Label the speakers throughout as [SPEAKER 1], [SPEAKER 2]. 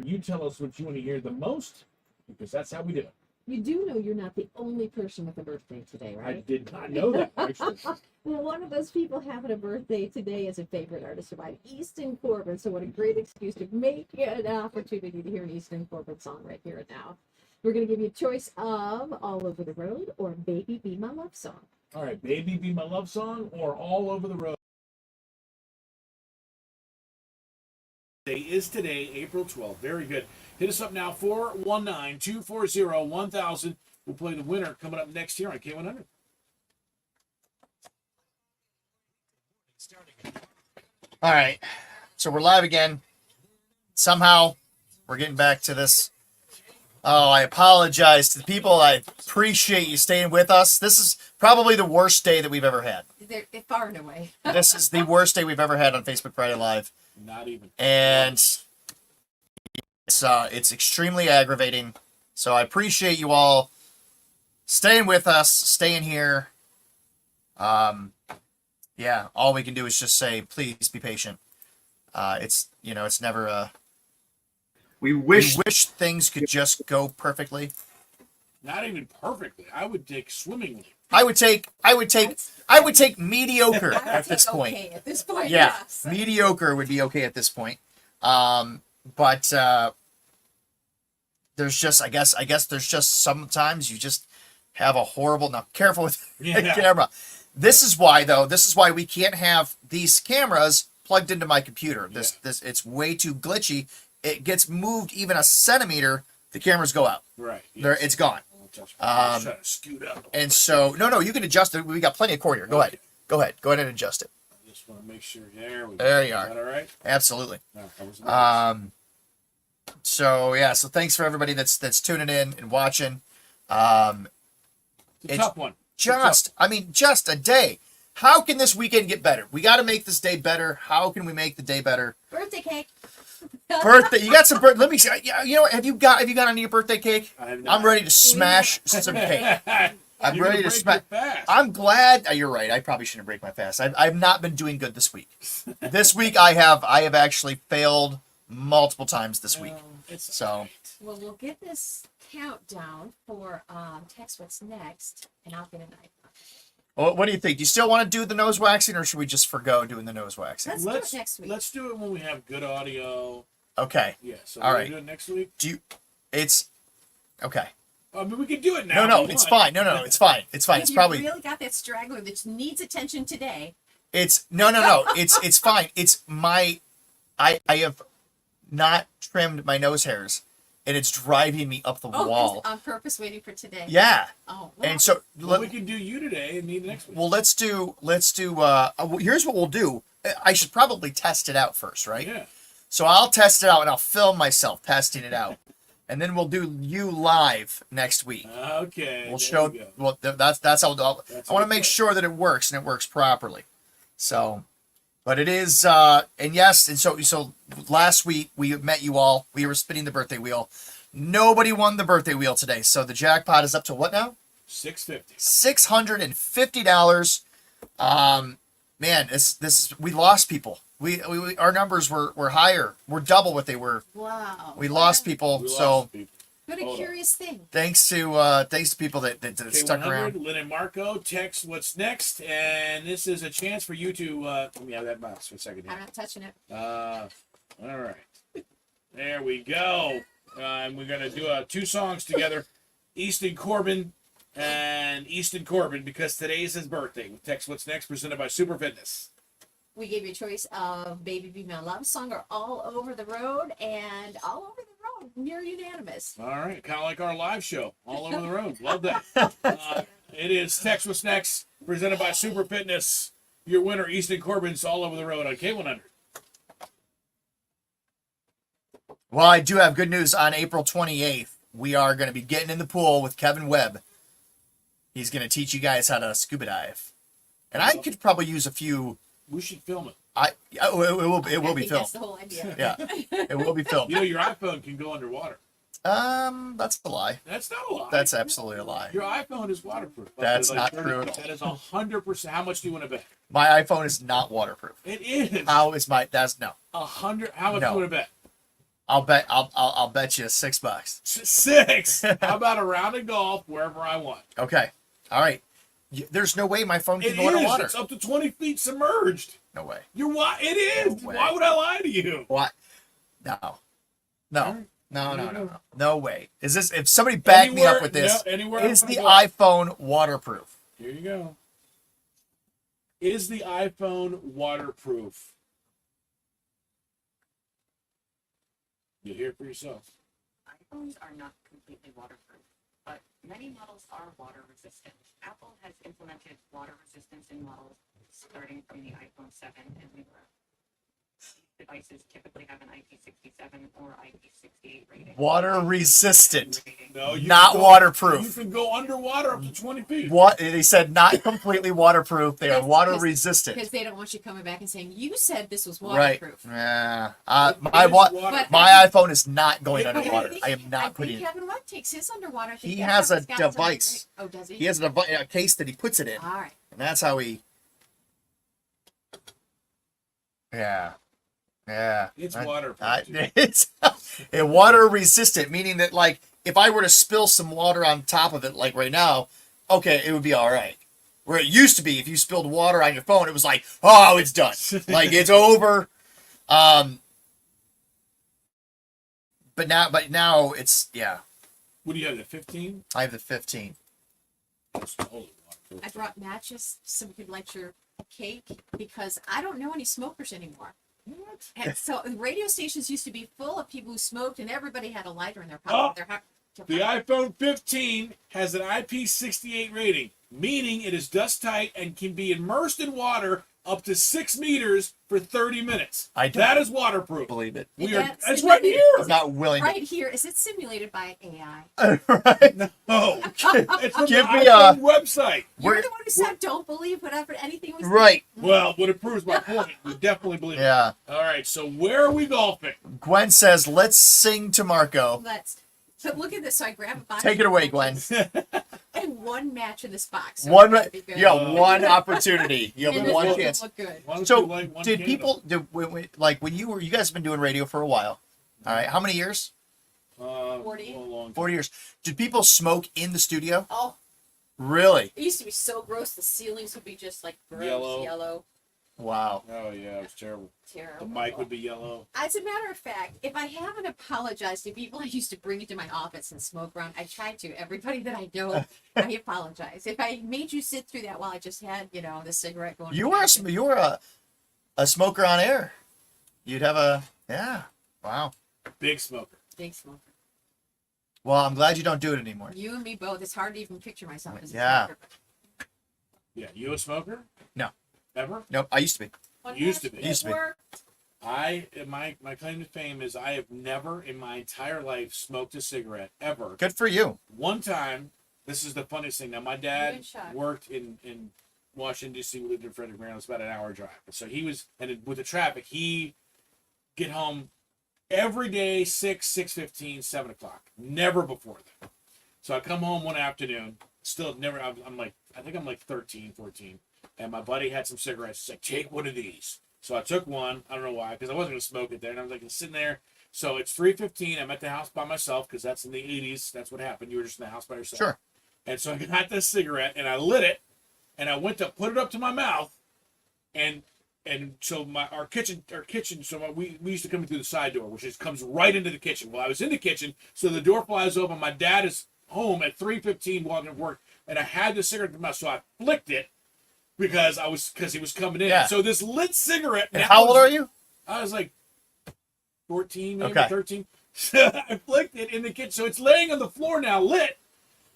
[SPEAKER 1] You tell us what you want to hear the most, because that's how we do it.
[SPEAKER 2] You do know you're not the only person with a birthday today, right?
[SPEAKER 1] I did not know that, actually.
[SPEAKER 2] Well, one of those people having a birthday today is a favorite artist of mine, Easton Corbin. So what a great excuse to make an opportunity to hear an Easton Corbin song right here and now. We're going to give you a choice of All Over the Road or Baby Be My Love Song.
[SPEAKER 1] All right, Baby Be My Love Song or All Over the Road. Day is today, April 12th. Very good. Hit us up now, 419-240-1000. We'll play the winner coming up next here on K100.
[SPEAKER 3] All right, so we're live again. Somehow, we're getting back to this. Oh, I apologize to the people. I appreciate you staying with us. This is probably the worst day that we've ever had.
[SPEAKER 2] They're far and away.
[SPEAKER 3] This is the worst day we've ever had on Facebook Friday Live.
[SPEAKER 1] Not even.
[SPEAKER 3] And it's extremely aggravating. So I appreciate you all staying with us, staying here. Yeah, all we can do is just say, please be patient. It's never we wish things could just go perfectly.
[SPEAKER 1] Not even perfectly. I would take swimmingly.
[SPEAKER 3] I would take mediocre at this point.
[SPEAKER 2] Okay, at this point,
[SPEAKER 3] Yeah,
[SPEAKER 2] yes.
[SPEAKER 3] mediocre would be okay at this point. But there's just, I guess there's just sometimes you just have a horrible. Now, careful with the camera. This is why we can't have these cameras plugged into my computer. This it's way too glitchy. It gets moved even a centimeter, the cameras go out.
[SPEAKER 1] Right. Yes.
[SPEAKER 3] There, it's gone.
[SPEAKER 1] I'm trying to scoot up.
[SPEAKER 3] And so, no, you can adjust it. We got plenty of cord here. Go ahead and adjust it.
[SPEAKER 1] I just want to make sure. There we
[SPEAKER 3] go. There you are.
[SPEAKER 1] Is that all right?
[SPEAKER 3] Absolutely.
[SPEAKER 1] No, that was nice.
[SPEAKER 3] So thanks for everybody that's tuning in and watching.
[SPEAKER 1] It's a tough one.
[SPEAKER 3] Just a day. How can this weekend get better? We got to make this day better. How can we make the day better?
[SPEAKER 2] Birthday cake.
[SPEAKER 3] Birthday. You got some birthday. Let me see. You know what? Have you got any your birthday cake?
[SPEAKER 1] I have not.
[SPEAKER 3] I'm ready to smash some cake. I'm
[SPEAKER 1] You're
[SPEAKER 3] ready to smash. I'm glad. You're right. I probably shouldn't break my fast. I've not been doing good this week. This week I have actually failed multiple times this week. So.
[SPEAKER 2] Well, we'll get this countdown for text what's next, and I'll get a knife.
[SPEAKER 3] Well, what do you think? Do you still want to do the nose waxing, or should we just forgo doing the nose waxing?
[SPEAKER 2] Let's do it next week.
[SPEAKER 1] Let's do it when we have good audio.
[SPEAKER 3] Okay.
[SPEAKER 1] Yeah. So
[SPEAKER 3] all right.
[SPEAKER 1] Do it next week.
[SPEAKER 3] It's okay.
[SPEAKER 1] I mean, we can do it now.
[SPEAKER 3] No, it's fine. No, it's fine. It's fine. It's probably
[SPEAKER 2] really got that straggler that needs attention today.
[SPEAKER 3] It's no. It's fine. It's my. I have not trimmed my nose hairs, and it's driving me up the wall.
[SPEAKER 2] On purpose, waiting for today.
[SPEAKER 3] Yeah.
[SPEAKER 2] Oh. Well,
[SPEAKER 3] and so
[SPEAKER 1] we can do you today and me next week.
[SPEAKER 3] Well, let's do. Here's what we'll do. I should probably test it out first, right?
[SPEAKER 1] Yeah.
[SPEAKER 3] So I'll test it out and I'll film myself testing it out, and then we'll do you live next week.
[SPEAKER 1] Okay.
[SPEAKER 3] We'll show. Well, that's how. I want to make sure that it works and it works properly. So. But it is, and so last week we met you all. We were spinning the birthday wheel. Nobody won the birthday wheel today. So the jackpot is up to what now?
[SPEAKER 1] $650.
[SPEAKER 3] $650. Man, we lost people. Our numbers were higher. We're double what they were.
[SPEAKER 2] Wow.
[SPEAKER 3] We lost people.
[SPEAKER 2] What a curious thing.
[SPEAKER 3] Thanks to people that stuck around.
[SPEAKER 1] Lynn and Marco, text what's next, and this is a chance for you to let me have that mouse for a second here.
[SPEAKER 2] I'm not touching it.
[SPEAKER 1] All right. There we go. And we're going to do two songs together. Easton Corbin, because today's his birthday. Text what's next, presented by Super Fitness.
[SPEAKER 2] We gave you a choice of Baby Be My Love Song or All Over the Road, and All Over the Road. You're unanimous.
[SPEAKER 1] All right. Kind of like our live show, All Over the Road. Love that. It is Text What's Next, presented by Super Fitness. Your winner, Easton Corbin's All Over the Road on K100.
[SPEAKER 3] Well, I do have good news. On April 28th, we are going to be getting in the pool with Kevin Webb. He's going to teach you guys how to scuba dive. And I could probably use a few.
[SPEAKER 1] We should film it.
[SPEAKER 3] It will be filmed.
[SPEAKER 2] That's the whole idea.
[SPEAKER 3] Yeah, it will be filmed.
[SPEAKER 1] You know, your iPhone can go underwater.
[SPEAKER 3] That's a lie.
[SPEAKER 1] That's not a lie.
[SPEAKER 3] That's absolutely a lie.
[SPEAKER 1] Your iPhone is waterproof.
[SPEAKER 3] That's not true at all.
[SPEAKER 1] That is 100%. How much do you want to bet?
[SPEAKER 3] My iPhone is not waterproof.
[SPEAKER 1] It is.
[SPEAKER 3] How is my? That's no.
[SPEAKER 1] 100. How much
[SPEAKER 3] No.
[SPEAKER 1] do you want to bet?
[SPEAKER 3] I'll bet you $6.
[SPEAKER 1] 6. How about a round of golf wherever I want?
[SPEAKER 3] Okay. All right. There's no way my phone can
[SPEAKER 1] It
[SPEAKER 3] go
[SPEAKER 1] is.
[SPEAKER 3] underwater.
[SPEAKER 1] It's up to 20 feet submerged.
[SPEAKER 3] No way.
[SPEAKER 1] You're why? It is.
[SPEAKER 3] No way.
[SPEAKER 1] Why would I lie to you?
[SPEAKER 3] What? No.
[SPEAKER 1] All
[SPEAKER 3] No.
[SPEAKER 1] right.
[SPEAKER 3] No. No way. Is this, if somebody back me up with this,
[SPEAKER 1] anywhere
[SPEAKER 3] is
[SPEAKER 1] I'm
[SPEAKER 3] the
[SPEAKER 1] gonna
[SPEAKER 3] iPhone waterproof?
[SPEAKER 1] Here you go. Is the iPhone waterproof? You'll hear it for yourself.
[SPEAKER 4] iPhones are not completely waterproof, but many models are water resistant. Apple has implemented water resistance in models starting from the iPhone 7 and newer. These devices typically have an IP67 or IP68 rating.
[SPEAKER 3] Water resistant.
[SPEAKER 1] No, you
[SPEAKER 3] Not
[SPEAKER 1] can go-
[SPEAKER 3] waterproof.
[SPEAKER 1] You can go underwater up to 20 feet.
[SPEAKER 3] What? They said not completely waterproof. They are
[SPEAKER 2] That's
[SPEAKER 3] water
[SPEAKER 2] because-
[SPEAKER 3] resistant.
[SPEAKER 2] Because they don't want you coming back and saying, you said this was
[SPEAKER 3] Right.
[SPEAKER 2] waterproof.
[SPEAKER 3] Yeah.
[SPEAKER 1] It
[SPEAKER 3] My
[SPEAKER 1] is
[SPEAKER 2] But-
[SPEAKER 3] my iPhone is not going
[SPEAKER 1] But
[SPEAKER 3] underwater. I am
[SPEAKER 2] I
[SPEAKER 3] not
[SPEAKER 2] think
[SPEAKER 3] putting it.
[SPEAKER 2] Kevin Webb takes his underwater. I think
[SPEAKER 3] He
[SPEAKER 2] that's
[SPEAKER 3] has
[SPEAKER 2] how
[SPEAKER 3] a
[SPEAKER 2] he's got some
[SPEAKER 3] device.
[SPEAKER 2] great- Oh, does he?
[SPEAKER 3] He has a case that he puts it in,
[SPEAKER 2] All right.
[SPEAKER 3] and that's how he. Yeah. Yeah.
[SPEAKER 1] It's
[SPEAKER 3] I-
[SPEAKER 1] waterproof. dude.
[SPEAKER 3] It's water resistant, meaning that like if I were to spill some water on top of it, like right now, okay, it would be all right. Where it used to be, if you spilled water on your phone, it was like, oh, it's done, like it's over. But now it's
[SPEAKER 1] What do you have, the 15?
[SPEAKER 3] I have the 15.
[SPEAKER 1] It's totally waterproof.
[SPEAKER 2] I brought matches so we could light your cake because I don't know any smokers anymore.
[SPEAKER 1] What?
[SPEAKER 2] And so radio stations used to be full of people who smoked, and everybody had a lighter in their
[SPEAKER 1] Oh,
[SPEAKER 2] pocket.
[SPEAKER 1] The iPhone 15 has an IP68 rating, meaning it is dust tight and can be immersed in water up to 6 meters for 30 minutes.
[SPEAKER 3] I don't
[SPEAKER 1] That is waterproof.
[SPEAKER 3] believe it.
[SPEAKER 1] That's right here.
[SPEAKER 3] I'm not willing.
[SPEAKER 2] Right here. Is it simulated by AI?
[SPEAKER 3] Right.
[SPEAKER 1] No, it's from
[SPEAKER 3] Give
[SPEAKER 1] the
[SPEAKER 3] me
[SPEAKER 1] iPhone website.
[SPEAKER 2] You're the one who said don't believe whatever anything was.
[SPEAKER 3] Right.
[SPEAKER 1] Well, what it proves my point. We definitely believe it.
[SPEAKER 3] Yeah.
[SPEAKER 1] All right, so where are we golfing?
[SPEAKER 3] Gwen says, "Let's sing to Marco."
[SPEAKER 2] Let's. But look at this. So I grab a box.
[SPEAKER 3] Take it away, Gwen.
[SPEAKER 2] And one match in this box. So
[SPEAKER 3] One,
[SPEAKER 2] that'd be good.
[SPEAKER 3] you got one opportunity. You
[SPEAKER 2] And
[SPEAKER 3] have
[SPEAKER 2] this
[SPEAKER 3] one
[SPEAKER 2] doesn't
[SPEAKER 3] chance.
[SPEAKER 2] Look good.
[SPEAKER 1] Why don't
[SPEAKER 3] So,
[SPEAKER 1] you light one
[SPEAKER 3] did
[SPEAKER 1] candle?
[SPEAKER 3] people like when you guys have been doing radio for a while? All right, how many years?
[SPEAKER 2] 40?
[SPEAKER 1] A long time.
[SPEAKER 3] 40 years. Did people smoke in the studio?
[SPEAKER 2] Oh,
[SPEAKER 3] Really?
[SPEAKER 2] it used to be so gross. The ceilings would be just like gross yellow.
[SPEAKER 3] Wow.
[SPEAKER 1] Oh yeah, it was terrible. The
[SPEAKER 2] Terrible.
[SPEAKER 1] mic would be yellow.
[SPEAKER 2] As a matter of fact, if I haven't apologized to people I used to bring into my office and smoke around, I try to. Everybody that I know, I apologize. If I made you sit through that while I just had, the cigarette going.
[SPEAKER 3] You were a smoker on air. You'd have wow.
[SPEAKER 1] Big smoker.
[SPEAKER 2] Big smoker.
[SPEAKER 3] Well, I'm glad you don't do it anymore.
[SPEAKER 2] You and me both. It's hard to even picture myself as a
[SPEAKER 3] Yeah.
[SPEAKER 2] smoker.
[SPEAKER 1] Yeah, you a smoker?
[SPEAKER 3] No.
[SPEAKER 1] Ever?
[SPEAKER 3] Nope, I used to be.
[SPEAKER 2] One
[SPEAKER 1] Used to
[SPEAKER 2] match
[SPEAKER 1] be.
[SPEAKER 3] Used to be.
[SPEAKER 2] worked.
[SPEAKER 1] My claim to fame is I have never in my entire life smoked a cigarette ever.
[SPEAKER 3] Good for you.
[SPEAKER 1] One time, this is the funniest thing. Now my dad
[SPEAKER 2] Good shot.
[SPEAKER 1] worked in Washington D.C. We lived in Frederick, Maryland. It's about an hour drive. So he was, and with the traffic, he get home every day 6:15, 7 o'clock. Never before that. So I come home one afternoon, still never. I'm like, I think I'm like 13, 14. And my buddy had some cigarettes. He's like, take one of these. So I took one. I don't know why, because I wasn't going to smoke it there. And I was like, sitting there. So it's 3:15. I'm at the house by myself, because that's in the 80s. That's what happened. You were just in the house by yourself.
[SPEAKER 3] Sure.
[SPEAKER 1] And so I got this cigarette, and I lit it, and I went to put it up to my mouth. And so our kitchen, so we used to come in through the side door, which comes right into the kitchen. Well, I was in the kitchen, so the door flies open. My dad is home at 3:15 walking to work, and I had the cigarette in my mouth, so I flicked it. Because he was coming in.
[SPEAKER 3] Yeah.
[SPEAKER 1] So this lit cigarette.
[SPEAKER 3] And how old are you?
[SPEAKER 1] I was like 14, maybe
[SPEAKER 3] Okay.
[SPEAKER 1] 13. I flicked it in the kitchen. So it's laying on the floor now, lit.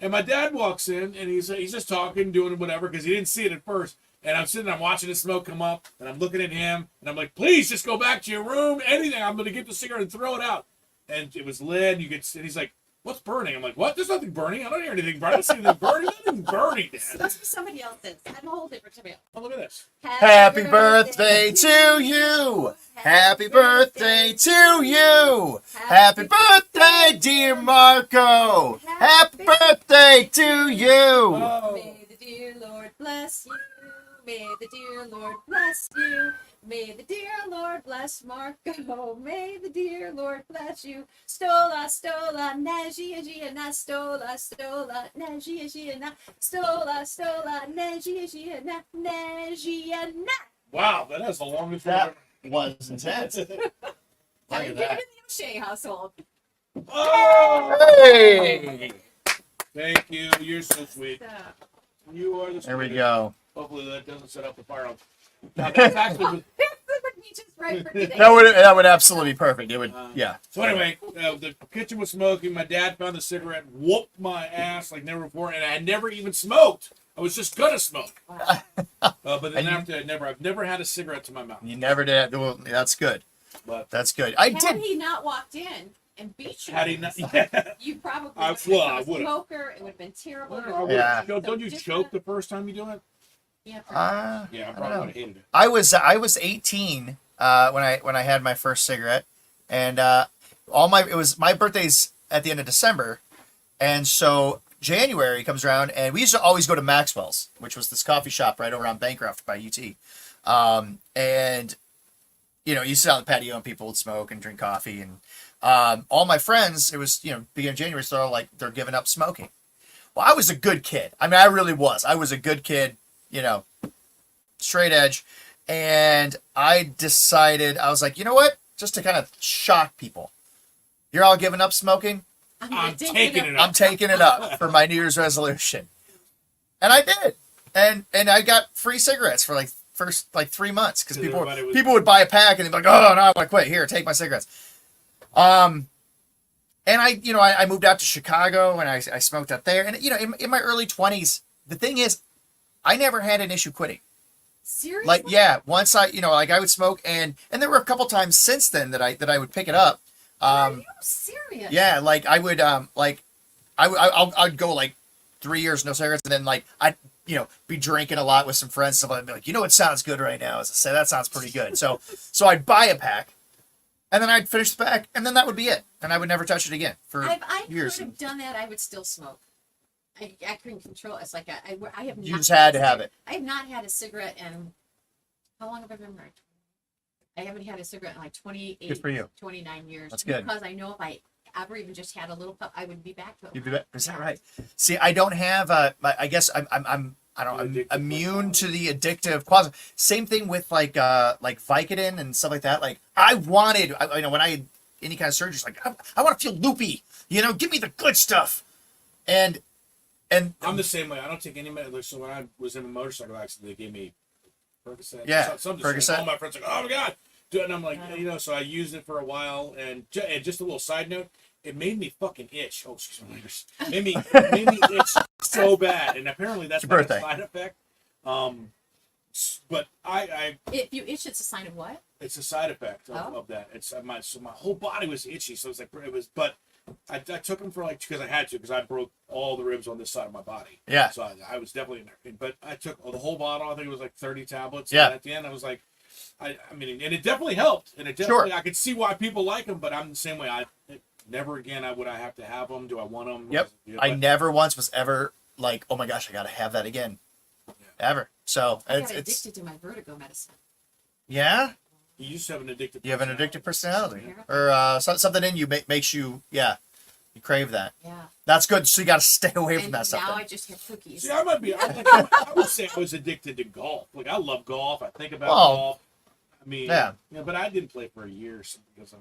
[SPEAKER 1] And my dad walks in, and he's just talking, doing whatever, because he didn't see it at first. And I'm sitting there, I'm watching the smoke come up, and I'm looking at him, and I'm like, please just go back to your room, anything. I'm going to get the cigarette and throw it out. And it was lit. And he's like, what's burning? I'm like, what? There's nothing burning. I don't hear anything burning. I don't see anything burning. Nothing burning, Dad.
[SPEAKER 2] Must be somebody else's. I'm a whole different tomato.
[SPEAKER 1] Oh, look at this.
[SPEAKER 3] Happy birthday to you. Happy birthday to you. Happy birthday, dear Marco. Happy birthday to you.
[SPEAKER 1] Oh.
[SPEAKER 2] May the dear Lord bless you. May the dear Lord bless you. May the dear Lord bless Marco. May the dear Lord bless you. Stola, stola, negia, gia, na, stola, stola, negia, gia, na, stola, stola, negia, gia, na, negia, na.
[SPEAKER 1] Wow, that is the longest
[SPEAKER 3] That
[SPEAKER 1] one.
[SPEAKER 3] was intense.
[SPEAKER 2] How
[SPEAKER 3] Look
[SPEAKER 2] you
[SPEAKER 3] at
[SPEAKER 2] doing in
[SPEAKER 3] that.
[SPEAKER 2] the O'Shea household?
[SPEAKER 1] Oh!
[SPEAKER 3] Hey!
[SPEAKER 1] Thank you. You're so sweet.
[SPEAKER 2] So,
[SPEAKER 1] You are the
[SPEAKER 3] There we
[SPEAKER 1] sweetest.
[SPEAKER 3] go.
[SPEAKER 1] Hopefully that doesn't set up the fire. Now, that's actually.
[SPEAKER 2] this would be just right for today.
[SPEAKER 3] That would absolutely be perfect. It would, yeah.
[SPEAKER 1] So anyway, the kitchen was smoking. My dad found the cigarette, whooped my ass like never before, and I had never even smoked. I was just gonna smoke.
[SPEAKER 2] Wow.
[SPEAKER 1] But then after, I've never had a cigarette to my mouth.
[SPEAKER 3] You never did. Well, that's good.
[SPEAKER 1] But
[SPEAKER 3] That's good. I
[SPEAKER 2] Had
[SPEAKER 3] did.
[SPEAKER 2] he not walked in and beat you,
[SPEAKER 1] had he not, yeah.
[SPEAKER 2] you probably
[SPEAKER 1] I-
[SPEAKER 2] would have
[SPEAKER 1] well, I
[SPEAKER 2] become a
[SPEAKER 1] would've.
[SPEAKER 2] smoker. It would have been terrible.
[SPEAKER 1] I would've
[SPEAKER 3] Yeah.
[SPEAKER 1] choked. Don't you choke the first time you do it?
[SPEAKER 2] Yeah,
[SPEAKER 1] Yeah,
[SPEAKER 3] I
[SPEAKER 1] I
[SPEAKER 3] don't
[SPEAKER 1] probably
[SPEAKER 3] know.
[SPEAKER 1] would have hated it.
[SPEAKER 3] I was 18 when I had my first cigarette, and it was my birthday's at the end of December, and so January comes around, and we used to always go to Maxwell's, which was this coffee shop right over on Bancroft by UT, and you sit out on the patio and people would smoke and drink coffee, and all my friends, it was beginning of January, so they're giving up smoking. Well, I was a good kid. I mean, I really was. I was a good kid, straight edge. And I decided, I was like, you know what? Just to kind of shock people. You're all giving up smoking?
[SPEAKER 1] I'm taking it
[SPEAKER 3] I'm
[SPEAKER 1] up.
[SPEAKER 3] taking it up for my New Year's resolution. And I did. And I got free cigarettes for first 3 months because people would buy a pack and they'd be like, oh, no, I want to quit. Here, take my cigarettes. And I moved out to Chicago and I smoked out there. And, in my early 20s, the thing is, I never had an issue quitting.
[SPEAKER 2] Seriously?
[SPEAKER 3] Once I would smoke and there were a couple times since then that I would pick it up.
[SPEAKER 2] Are you serious?
[SPEAKER 3] Yeah, I would I'd go 3 years no cigarettes and then I'd be drinking a lot with some friends and stuff. I'd be like, what sounds good right now? As I say, that sounds pretty good. So I'd buy a pack and then I'd finish the pack and then that would be it. And I would never touch it again for
[SPEAKER 2] I
[SPEAKER 3] years.
[SPEAKER 2] could have done that. I would still smoke. I couldn't control it. It's like I have.
[SPEAKER 3] You
[SPEAKER 2] not
[SPEAKER 3] just had to have it.
[SPEAKER 2] I have not had a cigarette in how long have I been married? I haven't had a cigarette in 28,
[SPEAKER 3] Good for you.
[SPEAKER 2] 29 years.
[SPEAKER 3] That's good.
[SPEAKER 2] Because I know if I ever even just had a little puff, I would be back to it.
[SPEAKER 3] Is that right? See, I don't have I guess I'm
[SPEAKER 1] Addictive
[SPEAKER 3] immune to the addictive quality. Same thing with like Vicodin and stuff like that. I wanted, when I had any kind of surgery, I want to feel loopy. Give me the good stuff. And
[SPEAKER 1] I'm the same way. I don't take any medicine. So when I was in a motorcycle accident, they gave me Percocet.
[SPEAKER 3] Yeah,
[SPEAKER 1] Something.
[SPEAKER 3] Percocet.
[SPEAKER 1] All my friends are like, oh my god, do it. And I'm like, so I used it for a while. And just a little side note, it made me fucking itch. Oh, excuse my language. Made me itch so bad. And apparently that's
[SPEAKER 3] It's your
[SPEAKER 1] not a
[SPEAKER 3] birthday.
[SPEAKER 1] side effect. But I
[SPEAKER 2] If you itch, it's a sign of what?
[SPEAKER 1] it's a side effect of that. It's my whole body was itchy. So but I took them for because I had to because I broke all the ribs on this side of my body.
[SPEAKER 3] Yeah.
[SPEAKER 1] So I was definitely in there. But I took the whole bottle. I think it was 30 tablets.
[SPEAKER 3] Yeah.
[SPEAKER 1] And at the end, I was like, I mean, and it definitely helped. And it definitely,
[SPEAKER 3] Sure.
[SPEAKER 1] I could see why people like them. But I'm the same way. Never again. Would I have to have them? Do I want them?
[SPEAKER 3] Yep. I never once was ever like, oh my gosh, I gotta have that again, ever. So
[SPEAKER 2] I got
[SPEAKER 3] it's
[SPEAKER 2] addicted to my vertigo medicine.
[SPEAKER 3] yeah.
[SPEAKER 1] You used to have an addictive.
[SPEAKER 3] You have an addictive personality,
[SPEAKER 2] Apparently.
[SPEAKER 3] or something in you makes you you crave that.
[SPEAKER 2] Yeah.
[SPEAKER 3] That's good. So you got to stay away from
[SPEAKER 2] And
[SPEAKER 3] that stuff.
[SPEAKER 2] now
[SPEAKER 3] then.
[SPEAKER 2] I just have cookies.
[SPEAKER 1] See, I might be. I would say I was addicted to golf. I love golf. I think about
[SPEAKER 3] Well,
[SPEAKER 1] golf. I mean,
[SPEAKER 3] yeah.
[SPEAKER 1] But I didn't play for a year because I'm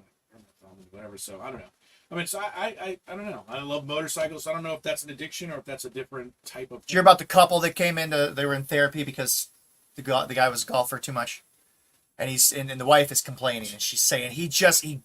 [SPEAKER 1] whatever. So I don't know. I mean, so I don't know. I love motorcycles. I don't know if that's an addiction or if that's a different type of.
[SPEAKER 3] Did you hear about the couple that came in? They were in therapy because the guy was a golfer too much, and and the wife is complaining, and she's saying he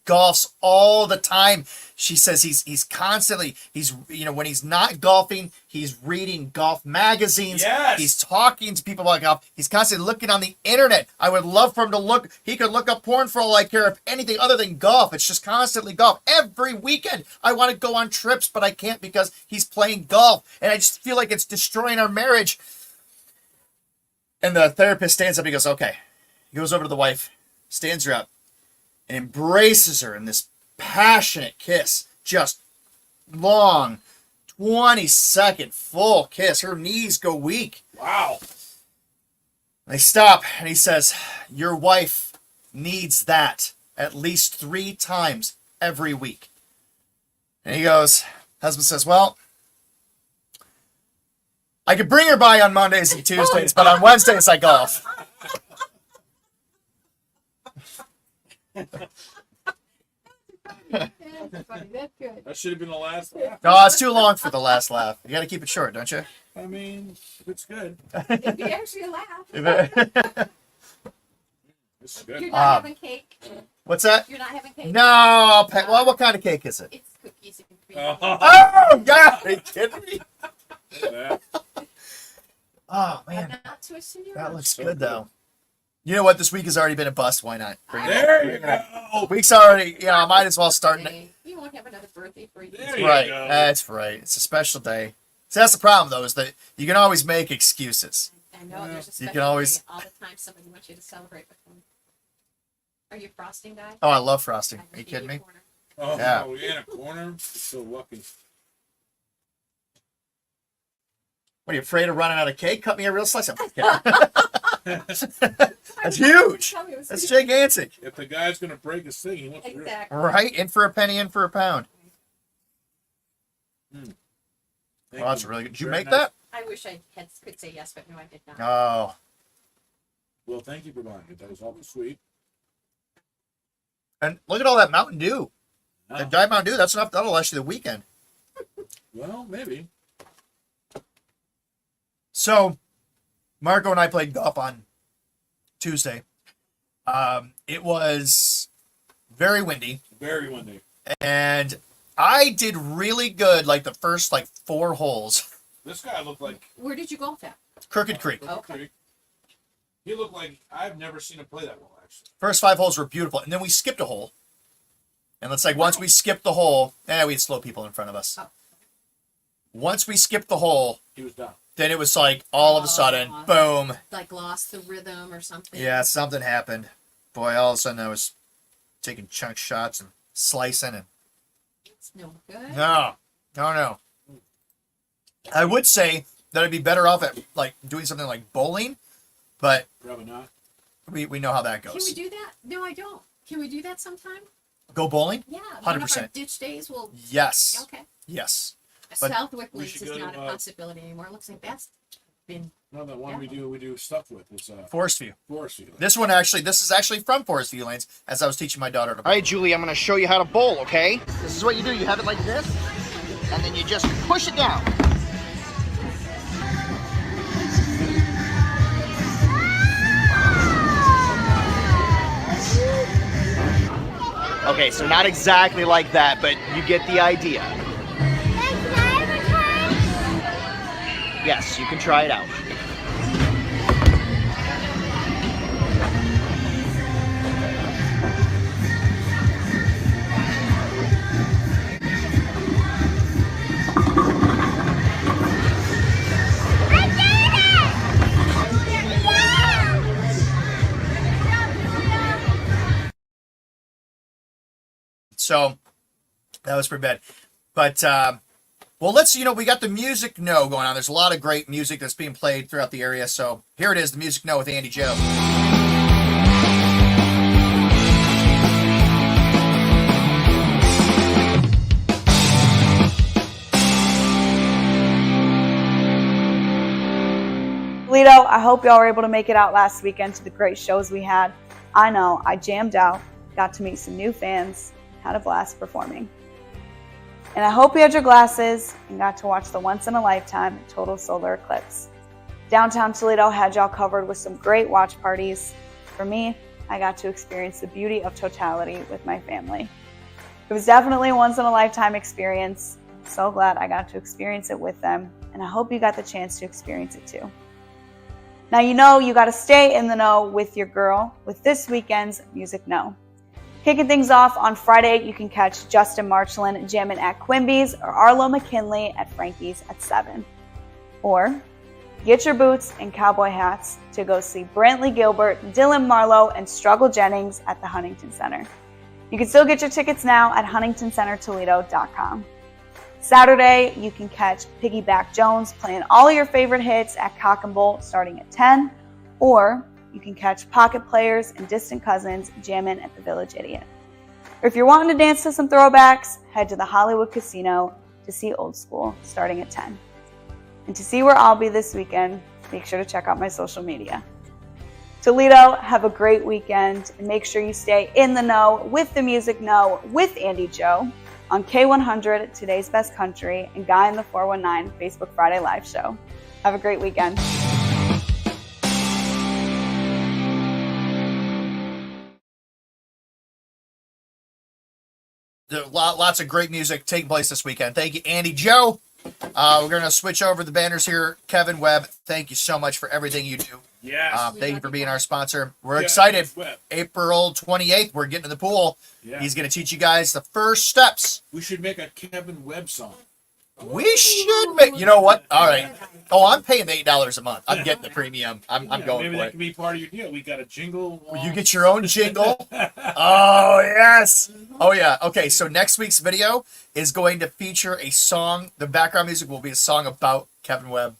[SPEAKER 3] golfs all the time. She says he's constantly when he's not golfing, he's reading golf magazines.
[SPEAKER 1] Yes.
[SPEAKER 3] He's talking to people about golf. He's constantly looking on the internet. I would love for him to look. He could look up porn for all I care of anything other than golf. It's just constantly golf. Every weekend I want to go on trips, but I can't because he's playing golf, and I just feel like it's destroying our marriage. And the therapist stands up. He goes, okay. He goes over to the wife, stands her up, and embraces her in this passionate kiss. Just long, 20-second full kiss. Her knees go weak.
[SPEAKER 1] Wow.
[SPEAKER 3] They stop, and he says, your wife needs that at least 3 times every week. And he goes, husband says, well, I could bring her by on Mondays and Tuesdays, but on Wednesdays I golf.
[SPEAKER 2] That's funny. That's good.
[SPEAKER 1] That should have been the last laugh.
[SPEAKER 3] No, it's too long for the last laugh. You got to keep it short, don't you?
[SPEAKER 1] I mean, it's good.
[SPEAKER 2] It'd be actually a laugh.
[SPEAKER 1] It's
[SPEAKER 2] You're
[SPEAKER 1] good.
[SPEAKER 2] not having cake.
[SPEAKER 3] What's that?
[SPEAKER 2] You're not having cake.
[SPEAKER 3] No, I'll pay. Well, what kind of cake is it?
[SPEAKER 2] It's cookies and cream.
[SPEAKER 3] Oh, God! Are you kidding me?
[SPEAKER 1] Yeah.
[SPEAKER 3] Oh,
[SPEAKER 2] I'm
[SPEAKER 3] man.
[SPEAKER 2] not twisting your
[SPEAKER 3] That
[SPEAKER 2] arm.
[SPEAKER 3] looks
[SPEAKER 1] So
[SPEAKER 3] good,
[SPEAKER 1] good.
[SPEAKER 3] though. You know what? This week has already been a bust. Why not? Bring it
[SPEAKER 1] There you go.
[SPEAKER 3] Week's already, I might as well start.
[SPEAKER 2] Okay. You won't have another birthday for you.
[SPEAKER 1] There you
[SPEAKER 3] Right.
[SPEAKER 1] go.
[SPEAKER 3] That's right. It's a special day. See, that's the problem, though, is that you can always make excuses.
[SPEAKER 2] I know there's a
[SPEAKER 3] You
[SPEAKER 2] special
[SPEAKER 3] can always-
[SPEAKER 2] day all the time somebody wants you to celebrate with them. Are you a frosting guy?
[SPEAKER 3] Oh, I love frosting.
[SPEAKER 2] I
[SPEAKER 3] Are you
[SPEAKER 2] will
[SPEAKER 3] kidding
[SPEAKER 2] give
[SPEAKER 3] me?
[SPEAKER 2] a corner.
[SPEAKER 1] Oh,
[SPEAKER 3] Yeah.
[SPEAKER 1] in a corner. You're so lucky.
[SPEAKER 3] What are you afraid of running out of cake? Cut me a real slice. I'm kidding. That's huge.
[SPEAKER 2] Tell me it was
[SPEAKER 3] That's
[SPEAKER 2] sweet.
[SPEAKER 3] gigantic.
[SPEAKER 1] If the guy's gonna break his thing, he wants to.
[SPEAKER 2] Exactly.
[SPEAKER 3] Right? In for a penny, in for a pound.
[SPEAKER 1] Thank
[SPEAKER 3] Well, that's
[SPEAKER 1] you.
[SPEAKER 3] really good. Did you
[SPEAKER 1] Very
[SPEAKER 3] make
[SPEAKER 1] nice.
[SPEAKER 3] that?
[SPEAKER 2] I wish I could say yes, but no, I did not.
[SPEAKER 3] Oh.
[SPEAKER 1] Well, thank you for buying it. That was awful sweet.
[SPEAKER 3] And look at all that Mountain Dew.
[SPEAKER 1] Oh,
[SPEAKER 3] The Diet Mountain Dew, that's enough. That'll last you the weekend.
[SPEAKER 1] well, maybe.
[SPEAKER 3] So, Marco and I played golf on Tuesday. It was very windy,
[SPEAKER 1] Very windy.
[SPEAKER 3] and I did really good like the first 4 holes.
[SPEAKER 1] This guy looked like
[SPEAKER 2] Where did you golf at?
[SPEAKER 3] Crooked Creek.
[SPEAKER 2] Okay.
[SPEAKER 1] He looked like I've never seen him play that well. Actually,
[SPEAKER 3] First 5 holes were beautiful, and then we skipped a hole. And it's like once we skipped the hole, we had slow people in front of us.
[SPEAKER 2] Oh.
[SPEAKER 3] Once we skipped the hole,
[SPEAKER 1] he was done.
[SPEAKER 3] then it was like all of a sudden,
[SPEAKER 2] Oh.
[SPEAKER 3] boom.
[SPEAKER 2] Like lost the rhythm or something.
[SPEAKER 3] Yeah, something happened. Boy, all of a sudden I was taking chunk shots and slicing and
[SPEAKER 2] It's no good.
[SPEAKER 3] no. I would say that I'd be better off at doing something like bowling, but
[SPEAKER 1] Probably not.
[SPEAKER 3] we know how that
[SPEAKER 2] Can
[SPEAKER 3] goes.
[SPEAKER 2] we do that? No, I don't. Can we do that sometime?
[SPEAKER 3] Go bowling?
[SPEAKER 2] Yeah. One of our
[SPEAKER 3] 100%.
[SPEAKER 2] ditch days will.
[SPEAKER 3] Yes.
[SPEAKER 2] Okay.
[SPEAKER 3] Yes. But-
[SPEAKER 2] Southwick
[SPEAKER 1] We
[SPEAKER 2] Links
[SPEAKER 1] should
[SPEAKER 2] is
[SPEAKER 1] go
[SPEAKER 2] not
[SPEAKER 1] to,
[SPEAKER 2] a possibility anymore. It looks like that's been.
[SPEAKER 1] No, the one
[SPEAKER 2] Yeah.
[SPEAKER 1] we do stuff with is
[SPEAKER 3] Forest View.
[SPEAKER 1] Forest View.
[SPEAKER 3] This is actually from Forest View Lanes, as I was teaching my daughter to bowl.
[SPEAKER 5] All right, Julie, I'm going to show you how to bowl, okay? This is what you do. You have it like this, and then you just push it down. Okay, so not exactly like that, but you get the idea. Yes, you can try it out.
[SPEAKER 3] So that was pretty bad. But well, let's we got the music no going on. There's a lot of great music that's being played throughout the area. So here it is, the music no with Andi Jo.
[SPEAKER 6] Toledo, I hope y'all were able to make it out last weekend to the great shows we had. I know, I jammed out, got to meet some new fans, had a blast performing. And I hope you had your glasses and got to watch the once-in-a-lifetime total solar eclipse. Downtown Toledo had y'all covered with some great watch parties. For me, I got to experience the beauty of totality with my family. It was definitely a once-in-a-lifetime experience. So glad I got to experience it with them, and I hope you got the chance to experience it too. Now you got to stay in the know with your girl with this weekend's Music No. Kicking things off on Friday, you can catch Justin Marchland jamming at Quimby's or Arlo McKinley at Frankie's at 7. Or get your boots and cowboy hats to go see Brantley Gilbert, Dylan Marlowe, and Struggle Jennings at the Huntington Center. You can still get your tickets now at huntingtoncentertoledo.com. Saturday, you can catch Piggyback Jones playing all your favorite hits at Cock and Bolt starting at 10, or you can catch pocket players and distant cousins jamming at the Village Idiot. Or if you're wanting to dance to some throwbacks, head to the Hollywood Casino to see Old School starting at 10. And to see where I'll be this weekend, make sure to check out my social media. Toledo, have a great weekend, and make sure you stay in the know with the music know with Andi Jo on K100, Today's Best Country, and Guy in the 419 Facebook Friday Live Show. Have a great weekend.
[SPEAKER 3] Lots of great music taking place this weekend. Thank you, Andi Jo. We're going to switch over the banners here. Kevin Webb, thank you so much for everything you do.
[SPEAKER 1] Yes.
[SPEAKER 3] Thank you for being our sponsor. We're
[SPEAKER 1] Yeah,
[SPEAKER 3] excited.
[SPEAKER 1] Webb.
[SPEAKER 3] April 28th, we're getting in the pool.
[SPEAKER 1] Yeah.
[SPEAKER 3] He's going to teach you guys the first steps.
[SPEAKER 1] We should make a Kevin Webb song.
[SPEAKER 3] We should make, you know what? All right. Oh, I'm paying the $8 a month. I'm getting the premium. I'm
[SPEAKER 1] Yeah,
[SPEAKER 3] going
[SPEAKER 1] maybe
[SPEAKER 3] for
[SPEAKER 1] that
[SPEAKER 3] it.
[SPEAKER 1] could be part of your deal. We got a jingle.
[SPEAKER 3] You get your own jingle. Oh, yes. Oh, yeah. Okay, so next week's video is going to feature a song. The background music will be a song about Kevin Webb.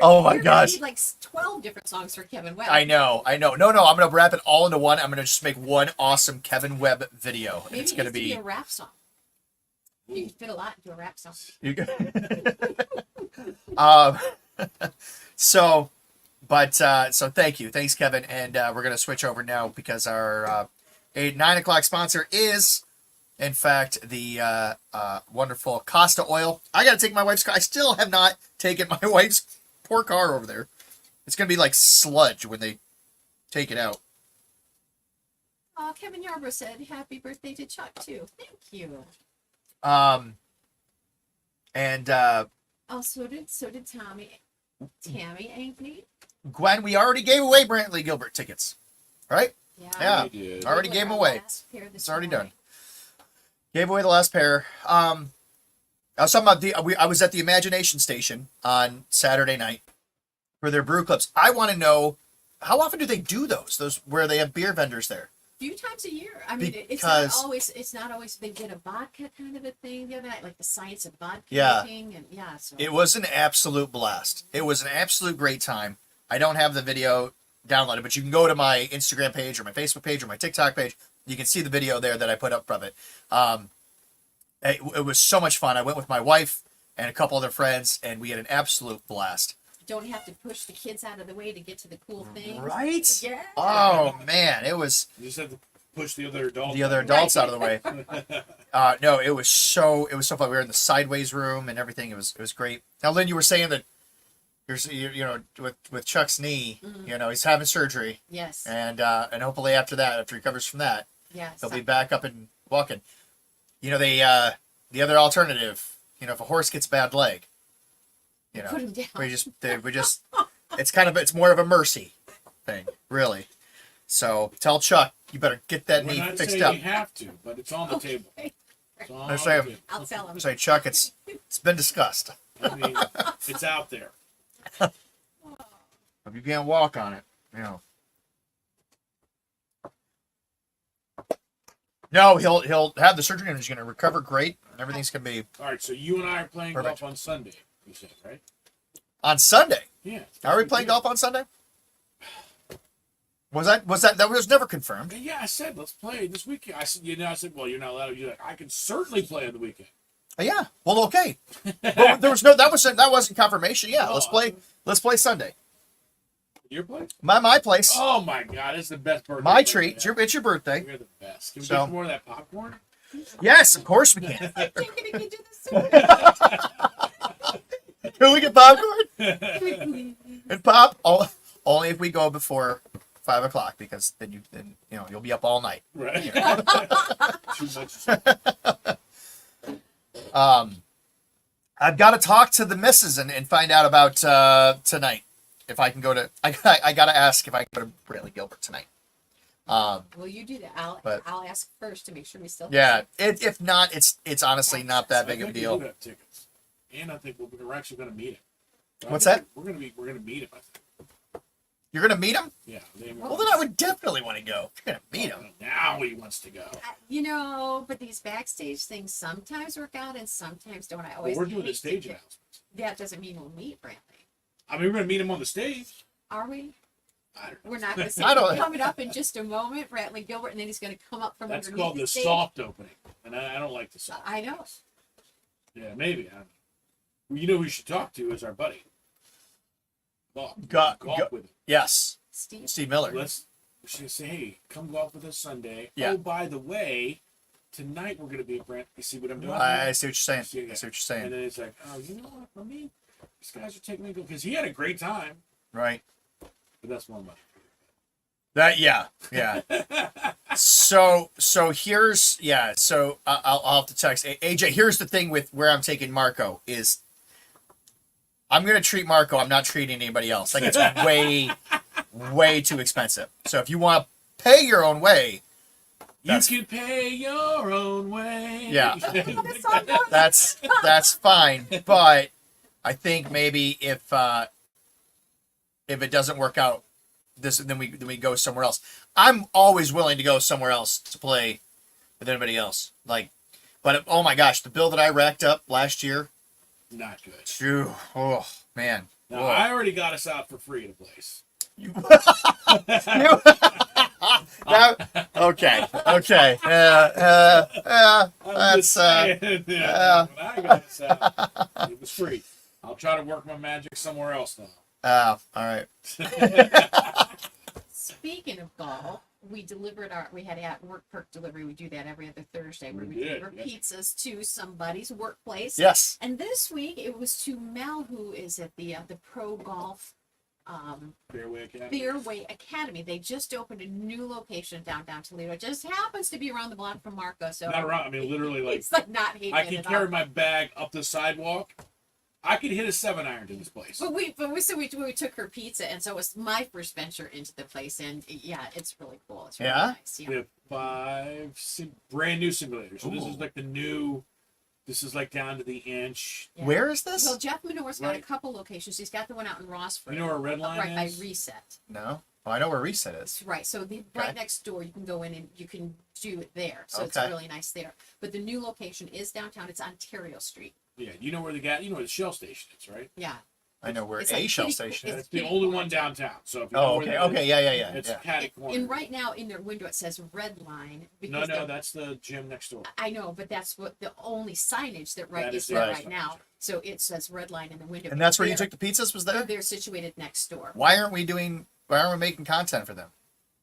[SPEAKER 3] Oh, my
[SPEAKER 2] You're gonna
[SPEAKER 3] gosh.
[SPEAKER 2] need like 12 different songs for Kevin Webb.
[SPEAKER 3] I know. No, I'm going to wrap it all into one. I'm going to just make one awesome Kevin Webb video.
[SPEAKER 2] Maybe
[SPEAKER 3] It's
[SPEAKER 2] it
[SPEAKER 3] going to
[SPEAKER 2] needs
[SPEAKER 3] be...
[SPEAKER 2] a rap song. You can fit a lot into a rap song.
[SPEAKER 3] You um, so thank you. Thanks, Kevin. And we're going to switch over now because our 9 o'clock sponsor is, in fact, the wonderful Costa Oil. I got to take my wife's car. I still have not taken my wife's poor car over there. It's going to be like sludge when they take it out.
[SPEAKER 2] Kevin Yarbrough said, happy birthday to Chuck, too. Thank you.
[SPEAKER 3] Oh,
[SPEAKER 2] so did Tommy. Tammy Ankney.
[SPEAKER 3] Gwen, we already gave away Brantley Gilbert tickets, right? Yeah.
[SPEAKER 1] We did.
[SPEAKER 3] Already gave them away.
[SPEAKER 2] It's
[SPEAKER 3] already done. Gave away the last pair. I was talking about I was at the Imagination Station on Saturday night for their brew clubs. I want to know, how often do they do those where they have beer vendors there?
[SPEAKER 2] Few times a year. I mean, it's not always they did a vodka kind of a thing the other night, like the science of vodka making, and so
[SPEAKER 3] it was an absolute blast. It was an absolute great time. I don't have the video downloaded, but you can go to my Instagram page or my Facebook page or my TikTok page. You can see the video there that I put up of it. It was so much fun. I went with my wife and a couple other friends, and we had an absolute blast.
[SPEAKER 2] Don't have to push the kids out of the way to get to the cool things.
[SPEAKER 3] Right?
[SPEAKER 2] Yeah.
[SPEAKER 3] Oh man, it was.
[SPEAKER 1] You just have to push the other adults.
[SPEAKER 3] Out of the way. No, it was so fun. We were in the sideways room and everything. It was great. Now, Lynn, you were saying that with Chuck's knee, he's having surgery.
[SPEAKER 2] Yes.
[SPEAKER 3] And hopefully after he recovers from that,
[SPEAKER 2] yes,
[SPEAKER 3] he'll be back up and walking. The other alternative, if a horse gets a bad leg,
[SPEAKER 2] put him down.
[SPEAKER 3] we just it's more of a mercy thing, really. So tell Chuck, you better get that knee fixed up.
[SPEAKER 1] You have to, but it's on the table. It's on the
[SPEAKER 3] say,
[SPEAKER 1] table.
[SPEAKER 2] I'll tell him.
[SPEAKER 3] Say, Chuck, it's been discussed.
[SPEAKER 1] I mean, it's out there.
[SPEAKER 3] If you can't walk on it, No, he'll have the surgery and he's going to recover great. And everything's going to be
[SPEAKER 1] All right, so you and I are playing
[SPEAKER 3] perfect.
[SPEAKER 1] golf on Sunday, you said, right?
[SPEAKER 3] On Sunday.
[SPEAKER 1] Yeah.
[SPEAKER 3] Are we playing golf on Sunday? That was never confirmed?
[SPEAKER 1] Yeah, I said let's play this weekend. I said, well, you're not allowed. You're like, I can certainly play on the weekend.
[SPEAKER 3] Yeah. Well, okay. But there was that wasn't confirmation. Yeah, let's play Sunday.
[SPEAKER 1] Your place?
[SPEAKER 3] My place.
[SPEAKER 1] Oh my God, it's the best birthday.
[SPEAKER 3] My treat. It's your birthday.
[SPEAKER 1] We're the best. Can we
[SPEAKER 3] So-
[SPEAKER 1] get some more of that popcorn?
[SPEAKER 3] Yes, of course we can.
[SPEAKER 2] I think we can do this.
[SPEAKER 3] Can we get popcorn? And pop only if we go before 5 o'clock, because then you'll be up all night.
[SPEAKER 1] Right. Too much.
[SPEAKER 3] I've got to talk to the missus and find out about tonight. If I can go to, I got to ask if I can go to Brantley Gilbert tonight.
[SPEAKER 2] Well, you do that.
[SPEAKER 3] But-
[SPEAKER 2] I'll ask first to make sure we still.
[SPEAKER 3] Yeah. If not, it's honestly not that big of a
[SPEAKER 1] I think we
[SPEAKER 3] deal.
[SPEAKER 1] do have tickets, and I think we're actually going to meet him.
[SPEAKER 3] What's that?
[SPEAKER 1] We're going to meet him. I think.
[SPEAKER 3] You're gonna meet him?
[SPEAKER 1] Yeah.
[SPEAKER 3] Well, then I would definitely want to go. If you're gonna meet him.
[SPEAKER 1] Now he wants to go.
[SPEAKER 2] But these backstage things sometimes work out and sometimes don't. I
[SPEAKER 1] Well,
[SPEAKER 2] always.
[SPEAKER 1] we're doing the
[SPEAKER 2] hate
[SPEAKER 1] stage
[SPEAKER 2] to-
[SPEAKER 1] announcements.
[SPEAKER 2] That doesn't mean we'll meet Brantley.
[SPEAKER 1] I mean, we're going to meet him on the stage.
[SPEAKER 2] Are we?
[SPEAKER 1] I don't know.
[SPEAKER 2] We're not going to say
[SPEAKER 3] I don't-
[SPEAKER 2] coming up in just a moment, Brantley Gilbert, and then he's going to come up from
[SPEAKER 1] That's
[SPEAKER 2] underneath
[SPEAKER 1] called
[SPEAKER 2] the
[SPEAKER 1] the
[SPEAKER 2] stage.
[SPEAKER 1] soft opening, and I don't like the soft.
[SPEAKER 2] I know.
[SPEAKER 1] Yeah, maybe. I don't know. Well, you know who you should talk to is our buddy. Golf.
[SPEAKER 3] Golf
[SPEAKER 1] with him.
[SPEAKER 3] Yes,
[SPEAKER 2] Steve.
[SPEAKER 3] Steve Miller.
[SPEAKER 1] We should say, hey, come golf with us Sunday.
[SPEAKER 3] Yeah.
[SPEAKER 1] Oh, by the way, tonight we're going to be at Brant. You see what I'm doing?
[SPEAKER 3] I see what you're saying.
[SPEAKER 1] Yeah.
[SPEAKER 3] I see what you're
[SPEAKER 1] And
[SPEAKER 3] saying.
[SPEAKER 1] then it's like, oh, you know what? For me, these guys are taking me to go because he had a great time.
[SPEAKER 3] Right.
[SPEAKER 1] But that's more money.
[SPEAKER 3] Yeah. So here's So I'll have to text AJ. Here's the thing with where I'm taking Marco is I'm gonna treat Marco. I'm not treating anybody else. Like it's way too expensive. So if you want to pay your own way,
[SPEAKER 1] You can pay your own way.
[SPEAKER 3] Yeah. that's fine. But I think maybe if it doesn't work out, then we go somewhere else. I'm always willing to go somewhere else to play with anybody else. But oh my gosh, the bill that I racked up last year.
[SPEAKER 1] Not good.
[SPEAKER 3] Phew, oh man.
[SPEAKER 1] Now,
[SPEAKER 3] Whoa.
[SPEAKER 1] I already got us out for free at a place.
[SPEAKER 3] Okay.
[SPEAKER 1] I'm just saying, yeah, when I got us out, it was free. I'll try to work my magic somewhere else now.
[SPEAKER 3] All right.
[SPEAKER 2] Speaking of golf, we had a work perk delivery. We do that every other Thursday where
[SPEAKER 1] We
[SPEAKER 2] we
[SPEAKER 1] did,
[SPEAKER 2] deliver
[SPEAKER 1] yeah.
[SPEAKER 2] pizzas to somebody's workplace.
[SPEAKER 3] Yes.
[SPEAKER 2] And this week it was to Mel, who is at the Pro Golf Fairway Academy. They just opened a new location in downtown Toledo. It just happens to be around the block from Marco. So
[SPEAKER 1] Not around. I mean, literally, like
[SPEAKER 2] it's like not hating
[SPEAKER 1] I
[SPEAKER 2] it
[SPEAKER 1] can
[SPEAKER 2] at
[SPEAKER 1] carry
[SPEAKER 2] all.
[SPEAKER 1] my bag up the sidewalk. I could hit a 7-iron to this place.
[SPEAKER 2] But we took her pizza, and so it was my first venture into the place, and yeah, it's really cool. It's really
[SPEAKER 3] Yeah?
[SPEAKER 2] nice.
[SPEAKER 1] We have 5 brand new simulators. So this is
[SPEAKER 3] Ooh.
[SPEAKER 1] like the new. This is like down to the inch.
[SPEAKER 2] Yeah.
[SPEAKER 3] Where is this?
[SPEAKER 2] Well, Jeff Menor's got a
[SPEAKER 1] Right.
[SPEAKER 2] couple locations. He's got the one out in Rossford.
[SPEAKER 1] You know where Red Line
[SPEAKER 2] right
[SPEAKER 1] is?
[SPEAKER 2] by Reset.
[SPEAKER 3] No. Oh, I know where Reset is.
[SPEAKER 2] Right. So right next door, you can go in and you can do it there. So it's
[SPEAKER 3] Okay.
[SPEAKER 2] really nice there. But the new location is downtown. It's Ontario Street.
[SPEAKER 1] Yeah, you know where the Shell station is, right?
[SPEAKER 2] Yeah.
[SPEAKER 3] I know where
[SPEAKER 2] It's
[SPEAKER 3] a
[SPEAKER 2] like
[SPEAKER 3] Shell
[SPEAKER 2] kitty-
[SPEAKER 3] station
[SPEAKER 2] it's
[SPEAKER 3] is.
[SPEAKER 1] It's the
[SPEAKER 2] kitty
[SPEAKER 1] only
[SPEAKER 2] corner.
[SPEAKER 1] one downtown. So if you know
[SPEAKER 3] Oh,
[SPEAKER 1] where
[SPEAKER 3] okay.
[SPEAKER 1] that is,
[SPEAKER 3] Okay. Yeah.
[SPEAKER 1] It's
[SPEAKER 3] Yeah.
[SPEAKER 1] catty corner.
[SPEAKER 2] And right now in their window it says Red Line.
[SPEAKER 1] No,
[SPEAKER 2] because
[SPEAKER 1] that's the gym next door.
[SPEAKER 2] I know, but that's what the only signage that
[SPEAKER 1] That
[SPEAKER 2] is
[SPEAKER 1] is
[SPEAKER 2] there
[SPEAKER 3] the
[SPEAKER 2] right now. So it says Red Line in the window.
[SPEAKER 3] And that's where you
[SPEAKER 2] They're-
[SPEAKER 3] took the pizzas, was there?
[SPEAKER 2] They're situated next door.
[SPEAKER 3] Why aren't we making content for them?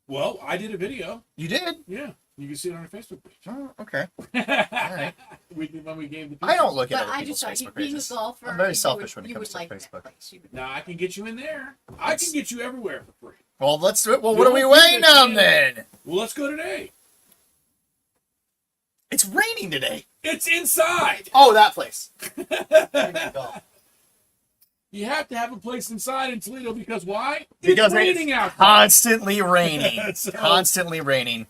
[SPEAKER 1] Well, I did a video.
[SPEAKER 3] You did?
[SPEAKER 1] Yeah, you can see it on our Facebook page.
[SPEAKER 3] Oh, okay.
[SPEAKER 1] right. When we gave the.
[SPEAKER 3] I don't look at
[SPEAKER 2] But
[SPEAKER 3] other
[SPEAKER 2] I
[SPEAKER 3] people's
[SPEAKER 2] just thought you
[SPEAKER 3] Facebook
[SPEAKER 2] being a
[SPEAKER 3] pages.
[SPEAKER 2] golfer,
[SPEAKER 3] I'm very
[SPEAKER 2] you
[SPEAKER 3] selfish
[SPEAKER 2] would-
[SPEAKER 3] when it
[SPEAKER 2] you
[SPEAKER 3] comes
[SPEAKER 2] would
[SPEAKER 3] to
[SPEAKER 2] like
[SPEAKER 3] Facebook.
[SPEAKER 2] that place. You would-
[SPEAKER 1] Now I can get you in there. I can get you everywhere for free.
[SPEAKER 3] Well, let's do it. Well,
[SPEAKER 1] The
[SPEAKER 3] what are we
[SPEAKER 1] only thing
[SPEAKER 3] waiting
[SPEAKER 1] that
[SPEAKER 3] on
[SPEAKER 1] can-
[SPEAKER 3] then?
[SPEAKER 1] Well, let's go today.
[SPEAKER 3] It's raining today.
[SPEAKER 1] It's inside.
[SPEAKER 3] Oh, that place.
[SPEAKER 1] You have to have a place inside in Toledo because why?
[SPEAKER 3] Because
[SPEAKER 1] it's raining out.
[SPEAKER 3] Constantly raining.
[SPEAKER 1] So-
[SPEAKER 3] Constantly raining.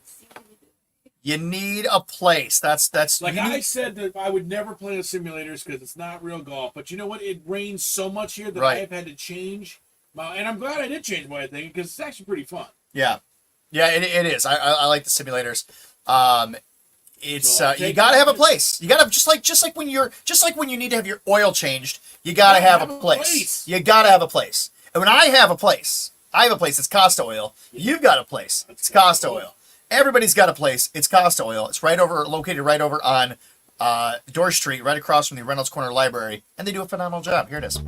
[SPEAKER 3] You need a place. That's
[SPEAKER 1] Like
[SPEAKER 3] you
[SPEAKER 1] I
[SPEAKER 3] need-
[SPEAKER 1] said that I would never play the simulators because it's not real golf. But you know what? It rains so much here that
[SPEAKER 3] Right.
[SPEAKER 1] I have had to change and I'm glad I did change my thing because it's actually pretty fun.
[SPEAKER 3] Yeah, it is. I like the simulators. It's
[SPEAKER 1] So I'll
[SPEAKER 3] you
[SPEAKER 1] take
[SPEAKER 3] gotta
[SPEAKER 1] it.
[SPEAKER 3] have a place. You gotta just like when you need to have your oil changed. You gotta have a place. You gotta have a place. And when I have a place, It's Costa Oil. You've got a place. It's Costa Oil. Everybody's got a place. It's Costa Oil. It's located right over on Dorr Street, right across from the Reynolds Corner Library, and they do a phenomenal job. Here it is.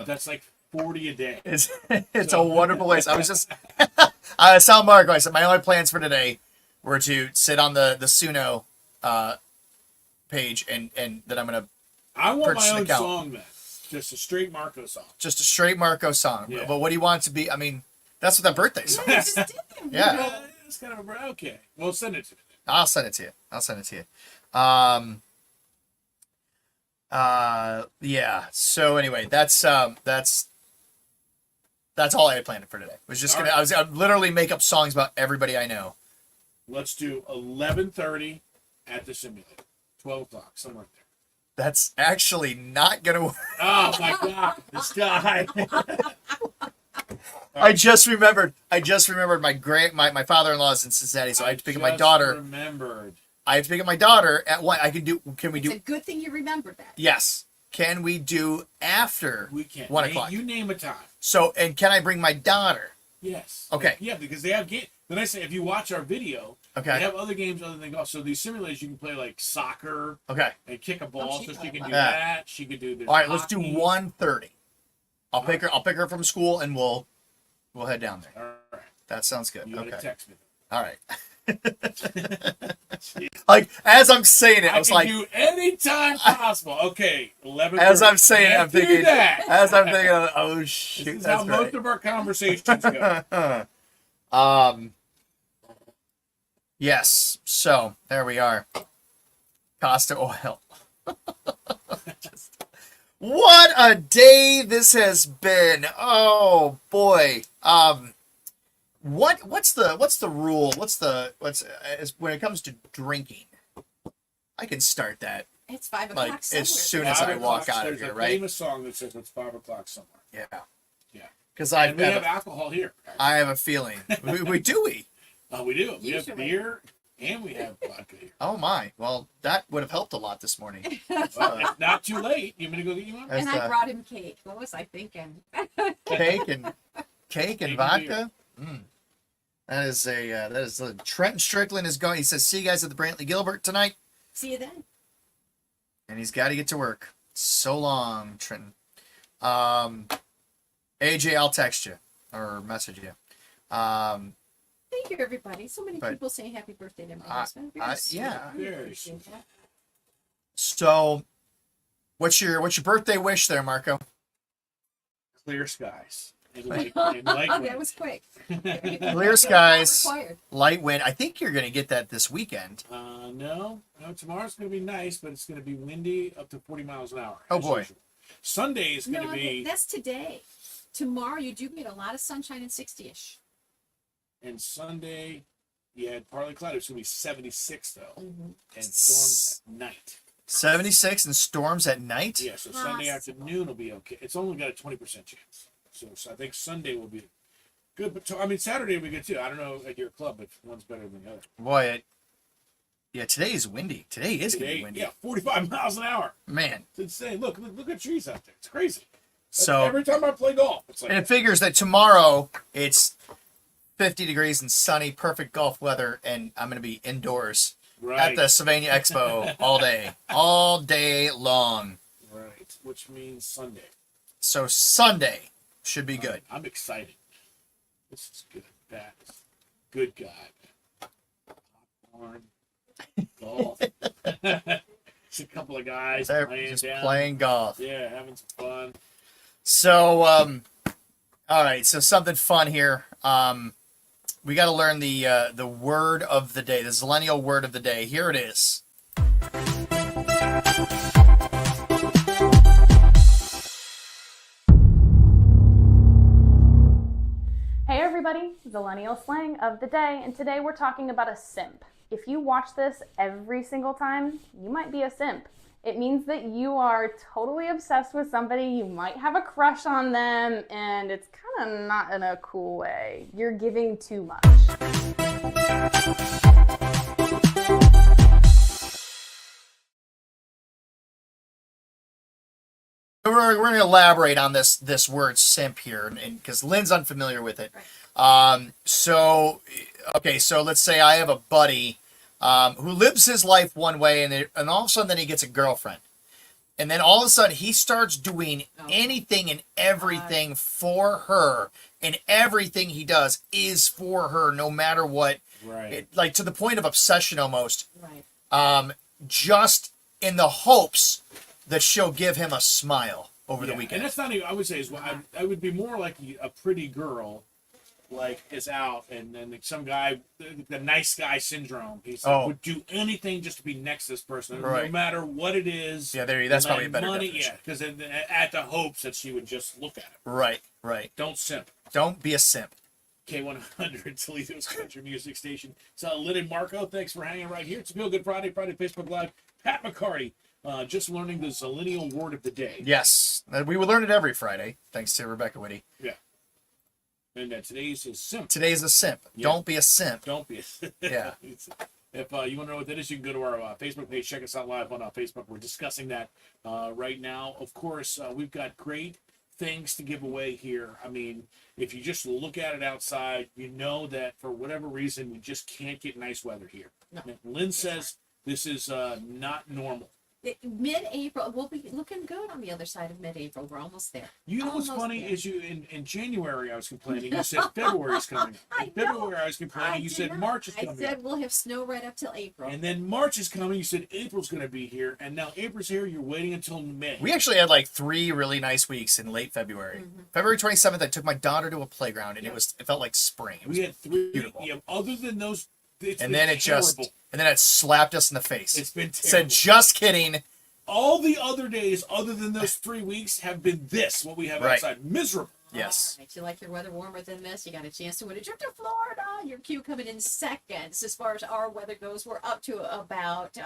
[SPEAKER 1] That's like 40 a day.
[SPEAKER 3] It's a wonderful place. I was just I was telling Marco, I said my only plans for today were to sit on the Suno page and then I'm gonna
[SPEAKER 1] I want
[SPEAKER 3] purchase
[SPEAKER 1] my
[SPEAKER 3] an
[SPEAKER 1] own
[SPEAKER 3] account.
[SPEAKER 1] song then. Just a straight Marco song.
[SPEAKER 3] Just a straight Marco song.
[SPEAKER 1] Yeah.
[SPEAKER 3] But what do you want it to be? I mean, that's what that birthday song
[SPEAKER 2] I
[SPEAKER 3] is.
[SPEAKER 2] just did them.
[SPEAKER 3] Yeah.
[SPEAKER 1] It's kind of a okay. Well, send it to me.
[SPEAKER 3] I'll send it to you. Yeah. So anyway, that's all I had planned for today. I was gonna literally make up songs about everybody I know.
[SPEAKER 1] Let's do 11:30 at the simulator. 12 o'clock, somewhere there.
[SPEAKER 3] That's actually not gonna work.
[SPEAKER 1] Oh my God, this guy.
[SPEAKER 3] I just remembered my father-in-law's in Cincinnati, so I have to pick up my daughter. I have to pick up my daughter at what can we do?
[SPEAKER 2] It's a good thing you remembered that.
[SPEAKER 3] Yes. Can we do after
[SPEAKER 1] We can.
[SPEAKER 3] 1 o'clock?
[SPEAKER 1] You name a time.
[SPEAKER 3] So, and can I bring my daughter?
[SPEAKER 1] Yes.
[SPEAKER 3] Okay.
[SPEAKER 1] Yeah, because they have games. Then I say, if you watch our video,
[SPEAKER 3] Okay.
[SPEAKER 1] they have other games other than golf. So these simulators, you can play like soccer
[SPEAKER 3] Okay.
[SPEAKER 1] and kick a ball.
[SPEAKER 2] she
[SPEAKER 1] So she
[SPEAKER 2] can
[SPEAKER 1] can
[SPEAKER 2] play
[SPEAKER 1] do that. She can do this.
[SPEAKER 3] All right, let's do
[SPEAKER 1] hockey.
[SPEAKER 3] 1:30. I'll pick her from school and we'll head down there.
[SPEAKER 1] All right.
[SPEAKER 3] That sounds good.
[SPEAKER 1] You gotta
[SPEAKER 3] Okay.
[SPEAKER 1] text me.
[SPEAKER 3] All right. Like as I'm saying it, I was
[SPEAKER 1] can
[SPEAKER 3] like,
[SPEAKER 1] do any time possible. Okay, 11.
[SPEAKER 3] as I'm saying it, I'm
[SPEAKER 1] Do
[SPEAKER 3] thinking,
[SPEAKER 1] that.
[SPEAKER 3] oh shoot,
[SPEAKER 1] This is
[SPEAKER 3] that's
[SPEAKER 1] how most
[SPEAKER 3] right.
[SPEAKER 1] of our conversations go.
[SPEAKER 3] Yes. So there we are. Costa Oil. What a day this has been. Oh boy. What's the rule? What's when it comes to drinking? I can start that
[SPEAKER 2] It's 5 o'clock.
[SPEAKER 3] like
[SPEAKER 2] somewhere.
[SPEAKER 3] as soon as I walk out of
[SPEAKER 1] There's
[SPEAKER 3] here,
[SPEAKER 1] a
[SPEAKER 3] right?
[SPEAKER 1] famous song that says it's 5 o'clock somewhere.
[SPEAKER 3] Yeah.
[SPEAKER 1] Yeah.
[SPEAKER 3] Because
[SPEAKER 1] And we have alcohol here.
[SPEAKER 3] I have a feeling. we do.
[SPEAKER 1] We do. We have
[SPEAKER 2] Usually.
[SPEAKER 1] beer and we have vodka here.
[SPEAKER 3] Oh my. Well, that would have helped a lot this morning.
[SPEAKER 1] Well, it's not too late. You want me to go get you one?
[SPEAKER 3] As
[SPEAKER 2] And I
[SPEAKER 3] the
[SPEAKER 2] brought him cake. What was I thinking?
[SPEAKER 3] cake and
[SPEAKER 1] and
[SPEAKER 3] vodka. That is Trenton Strickland is going. He says, "See you guys at the Brantley Gilbert tonight,"
[SPEAKER 2] See you then.
[SPEAKER 3] and he's got to get to work. So long, Trenton. AJ, I'll text you or message you.
[SPEAKER 2] Thank you, everybody. So many
[SPEAKER 3] But-
[SPEAKER 2] people saying happy birthday to my husband. Very sweet.
[SPEAKER 3] yeah.
[SPEAKER 2] Really
[SPEAKER 1] Very
[SPEAKER 2] appreciate that.
[SPEAKER 3] So, what's your birthday wish there, Marco?
[SPEAKER 1] Clear skies. And light
[SPEAKER 2] That
[SPEAKER 1] wind.
[SPEAKER 2] was quick.
[SPEAKER 3] Clear skies,
[SPEAKER 2] Required.
[SPEAKER 3] light wind. I think you're going to get that this weekend.
[SPEAKER 1] No, tomorrow's going to be nice, but it's going to be windy up to 40 miles an hour.
[SPEAKER 3] Oh,
[SPEAKER 1] as
[SPEAKER 3] boy.
[SPEAKER 1] usual. Sunday is going
[SPEAKER 2] No,
[SPEAKER 1] to be,
[SPEAKER 2] that's today. Tomorrow you do get a lot of sunshine and 60-ish.
[SPEAKER 1] and Sunday, yeah, partly cloudy. It's going to be 76, though,
[SPEAKER 2] Mm-hmm.
[SPEAKER 1] and storms at night.
[SPEAKER 3] 76 and storms at night.
[SPEAKER 1] Yeah, so Sunday afternoon will be okay. It's only got a 20% chance. So I think Sunday will be good. But Saturday will be good, too. I don't know at your club, but one's better than the other.
[SPEAKER 3] Boy, yeah, today is windy. Today is going to be
[SPEAKER 1] Today,
[SPEAKER 3] windy.
[SPEAKER 1] yeah, 45 miles an hour.
[SPEAKER 3] Man.
[SPEAKER 1] It's insane. Look at trees out there. It's crazy.
[SPEAKER 3] So
[SPEAKER 1] Every time I play golf, it's like
[SPEAKER 3] and it figures that tomorrow it's 50 degrees and sunny, perfect golf weather, and I'm going to be indoors at the Sylvania Expo all day long.
[SPEAKER 1] Right, which means Sunday.
[SPEAKER 3] So Sunday should be good.
[SPEAKER 1] I'm excited. This is good. That is good guy. Popcorn, golf. It's a couple of guys
[SPEAKER 3] They're
[SPEAKER 1] playing
[SPEAKER 3] just
[SPEAKER 1] down.
[SPEAKER 3] playing golf.
[SPEAKER 1] Yeah, having some fun.
[SPEAKER 3] So, all right. So something fun here. We got to learn the word of the day, the Zillenial word of the day. Here it is.
[SPEAKER 7] Hey everybody, Zillenial slang of the day, and today we're talking about a simp. If you watch this every single time, you might be a simp. It means that you are totally obsessed with somebody, you might have a crush on them, and it's kind of not in a cool way. You're giving too much.
[SPEAKER 3] We're going to elaborate on this word simp here, and because Lynn's unfamiliar with it. So let's say I have a buddy who lives his life one way, and all of a sudden then he gets a girlfriend, and then all of a sudden he starts doing anything and everything for her, and everything he does is for her, no matter what.
[SPEAKER 1] Right.
[SPEAKER 3] Like to the point of obsession almost.
[SPEAKER 2] Right.
[SPEAKER 3] Just in the hopes that she'll give him a smile over the
[SPEAKER 1] And
[SPEAKER 3] weekend.
[SPEAKER 1] that's not even, I would say, I would be more like a pretty girl like is out, and then some guy, the nice guy syndrome. He's
[SPEAKER 3] Oh.
[SPEAKER 1] would do anything just to be next to this person, no
[SPEAKER 3] Right.
[SPEAKER 1] matter what it is.
[SPEAKER 3] Yeah, that's probably a better
[SPEAKER 1] money.
[SPEAKER 3] definition.
[SPEAKER 1] Yeah, because at the hopes that she would just look at it.
[SPEAKER 3] Right.
[SPEAKER 1] Don't simp.
[SPEAKER 3] Don't be a simp.
[SPEAKER 1] K100, Toledo's country music station. So, Lynn and Marco, thanks for hanging right here. It's a Feel Good Friday, Facebook Live. Pat McCarty, just learning the Zillenial Word of the day.
[SPEAKER 3] Yes, we would learn it every Friday, thanks to Rebecca Whitty.
[SPEAKER 1] Yeah. And today's is simp.
[SPEAKER 3] Today's a simp.
[SPEAKER 1] Yeah.
[SPEAKER 3] Don't be a simp.
[SPEAKER 1] Don't be.
[SPEAKER 3] Yeah.
[SPEAKER 1] If you want to know what that is, you can go to our Facebook page. Check us out live on Facebook. We're discussing that right now. Of course, we've got great things to give away here. I mean, if you just look at it outside, you know that for whatever reason, you just can't get nice weather here.
[SPEAKER 2] No.
[SPEAKER 1] Lynn says this is not normal.
[SPEAKER 2] Mid-April, we'll be looking good on the other side of mid-April. We're almost there.
[SPEAKER 1] You know what's
[SPEAKER 2] Almost
[SPEAKER 1] funny
[SPEAKER 2] there.
[SPEAKER 1] is in January I was complaining. You said February's coming.
[SPEAKER 2] I
[SPEAKER 1] In February I was complaining. You
[SPEAKER 2] did
[SPEAKER 1] said
[SPEAKER 2] not.
[SPEAKER 1] March is
[SPEAKER 2] I
[SPEAKER 1] coming.
[SPEAKER 2] said we'll have snow right up till April.
[SPEAKER 1] And then March is coming. You said April's going to be here, and now April's here. You're waiting until May.
[SPEAKER 3] We actually had like 3 really nice weeks in late February.
[SPEAKER 2] Mm-hmm.
[SPEAKER 3] February 27th, I took my daughter to a playground, and
[SPEAKER 1] Yep.
[SPEAKER 3] it felt like spring. It was
[SPEAKER 1] We had 3.
[SPEAKER 3] beautiful.
[SPEAKER 1] Yeah, other than those, it's
[SPEAKER 3] and
[SPEAKER 1] been
[SPEAKER 3] then
[SPEAKER 1] terrible.
[SPEAKER 3] it slapped us in the face.
[SPEAKER 1] It's been
[SPEAKER 3] Said,
[SPEAKER 1] terrible.
[SPEAKER 3] just kidding.
[SPEAKER 1] All the other days, other than those 3 weeks, have been this. What we have
[SPEAKER 3] Right.
[SPEAKER 1] outside, miserable.
[SPEAKER 3] Yes.
[SPEAKER 2] All right, you like your weather warmer than this? You got a chance to win a trip to Florida. Your cue coming in seconds. As far as our weather goes, we're up to about,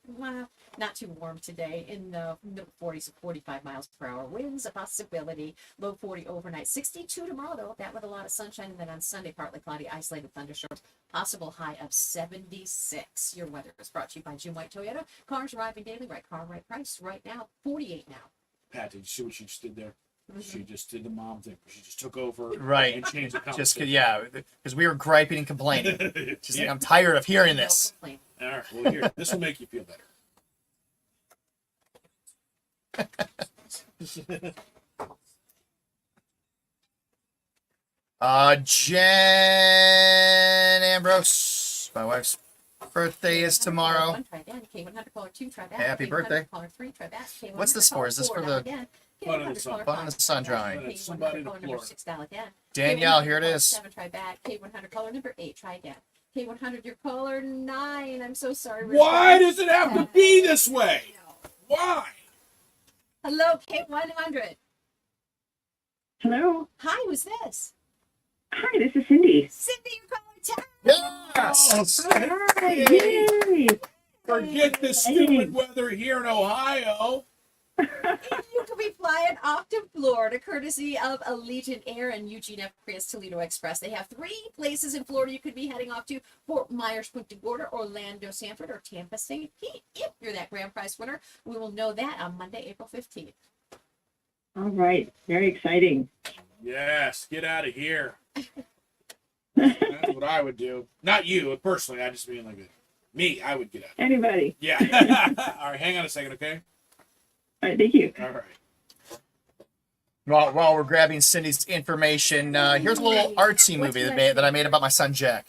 [SPEAKER 2] well, not too warm today, in the 40s to 45 miles per hour. Winds a possibility. Low 40 overnight. 62 tomorrow, though. That with a lot of sunshine. And then on Sunday, partly cloudy, isolated thunderstorms. Possible high of 76. Your weather is brought to you by Jim White Toyota. Cars arriving daily. Right car, right price. Right now, 48 now.
[SPEAKER 1] Pat, did you see what she just did there? She just did the mom thing. She just took over
[SPEAKER 3] Right.
[SPEAKER 1] and changed the
[SPEAKER 3] Just
[SPEAKER 1] conversation.
[SPEAKER 3] yeah, because we were griping and complaining. She's like,
[SPEAKER 1] Yeah.
[SPEAKER 3] I'm tired of hearing
[SPEAKER 2] No
[SPEAKER 3] this.
[SPEAKER 2] complaint.
[SPEAKER 1] All right, well, here, this will make you feel better.
[SPEAKER 3] Jen Ambrose, my wife's birthday is tomorrow.
[SPEAKER 2] One, try again. K100 caller 2, try back.
[SPEAKER 3] Happy
[SPEAKER 2] K100
[SPEAKER 3] birthday.
[SPEAKER 2] Caller 3, try back. K100
[SPEAKER 3] What's this for? Is this
[SPEAKER 2] caller
[SPEAKER 3] for
[SPEAKER 2] 4,
[SPEAKER 3] the-
[SPEAKER 2] dial again.
[SPEAKER 1] Fun in the
[SPEAKER 2] K100
[SPEAKER 1] sun.
[SPEAKER 2] caller
[SPEAKER 3] Fun in
[SPEAKER 2] 5,
[SPEAKER 3] the sun
[SPEAKER 2] try back.
[SPEAKER 3] drawing.
[SPEAKER 1] It's somebody
[SPEAKER 2] K100
[SPEAKER 1] to
[SPEAKER 2] caller
[SPEAKER 1] floor.
[SPEAKER 2] number 6, dial again.
[SPEAKER 3] Danielle,
[SPEAKER 2] K100
[SPEAKER 3] here it
[SPEAKER 2] caller
[SPEAKER 3] is.
[SPEAKER 2] 7, try back. K100 caller number 8, try again. K100, your caller 9. I'm so sorry. we're-
[SPEAKER 1] Why does it have to be this way? Why?
[SPEAKER 2] Hello, K100.
[SPEAKER 8] Hello.
[SPEAKER 2] Hi, who's this?
[SPEAKER 8] Hi, this is Cindy.
[SPEAKER 2] Cindy, your caller 10.
[SPEAKER 3] Yes.
[SPEAKER 8] Hi. Yay.
[SPEAKER 1] Forget this stupid weather here in Ohio.
[SPEAKER 2] You could be flying off to Florida, courtesy of Allegiant Air and Eugene F. Prius Toledo Express. They have 3 places in Florida you could be heading off to: Fort Myers, Punta Gorda, Orlando, Sanford, or Tampa, St. Pete. If you're that grand prize winner, we will know that on Monday, April 15th.
[SPEAKER 8] All right. Very exciting.
[SPEAKER 1] Yes, get out of here. That's what I would do. Not you, personally. I just mean like me. I would get out.
[SPEAKER 8] Anybody.
[SPEAKER 1] Yeah. All right, hang on a second, okay?
[SPEAKER 8] All right. Thank you.
[SPEAKER 1] All right.
[SPEAKER 3] While we're grabbing Cindy's information, here's a little artsy movie that I made about my son Jack.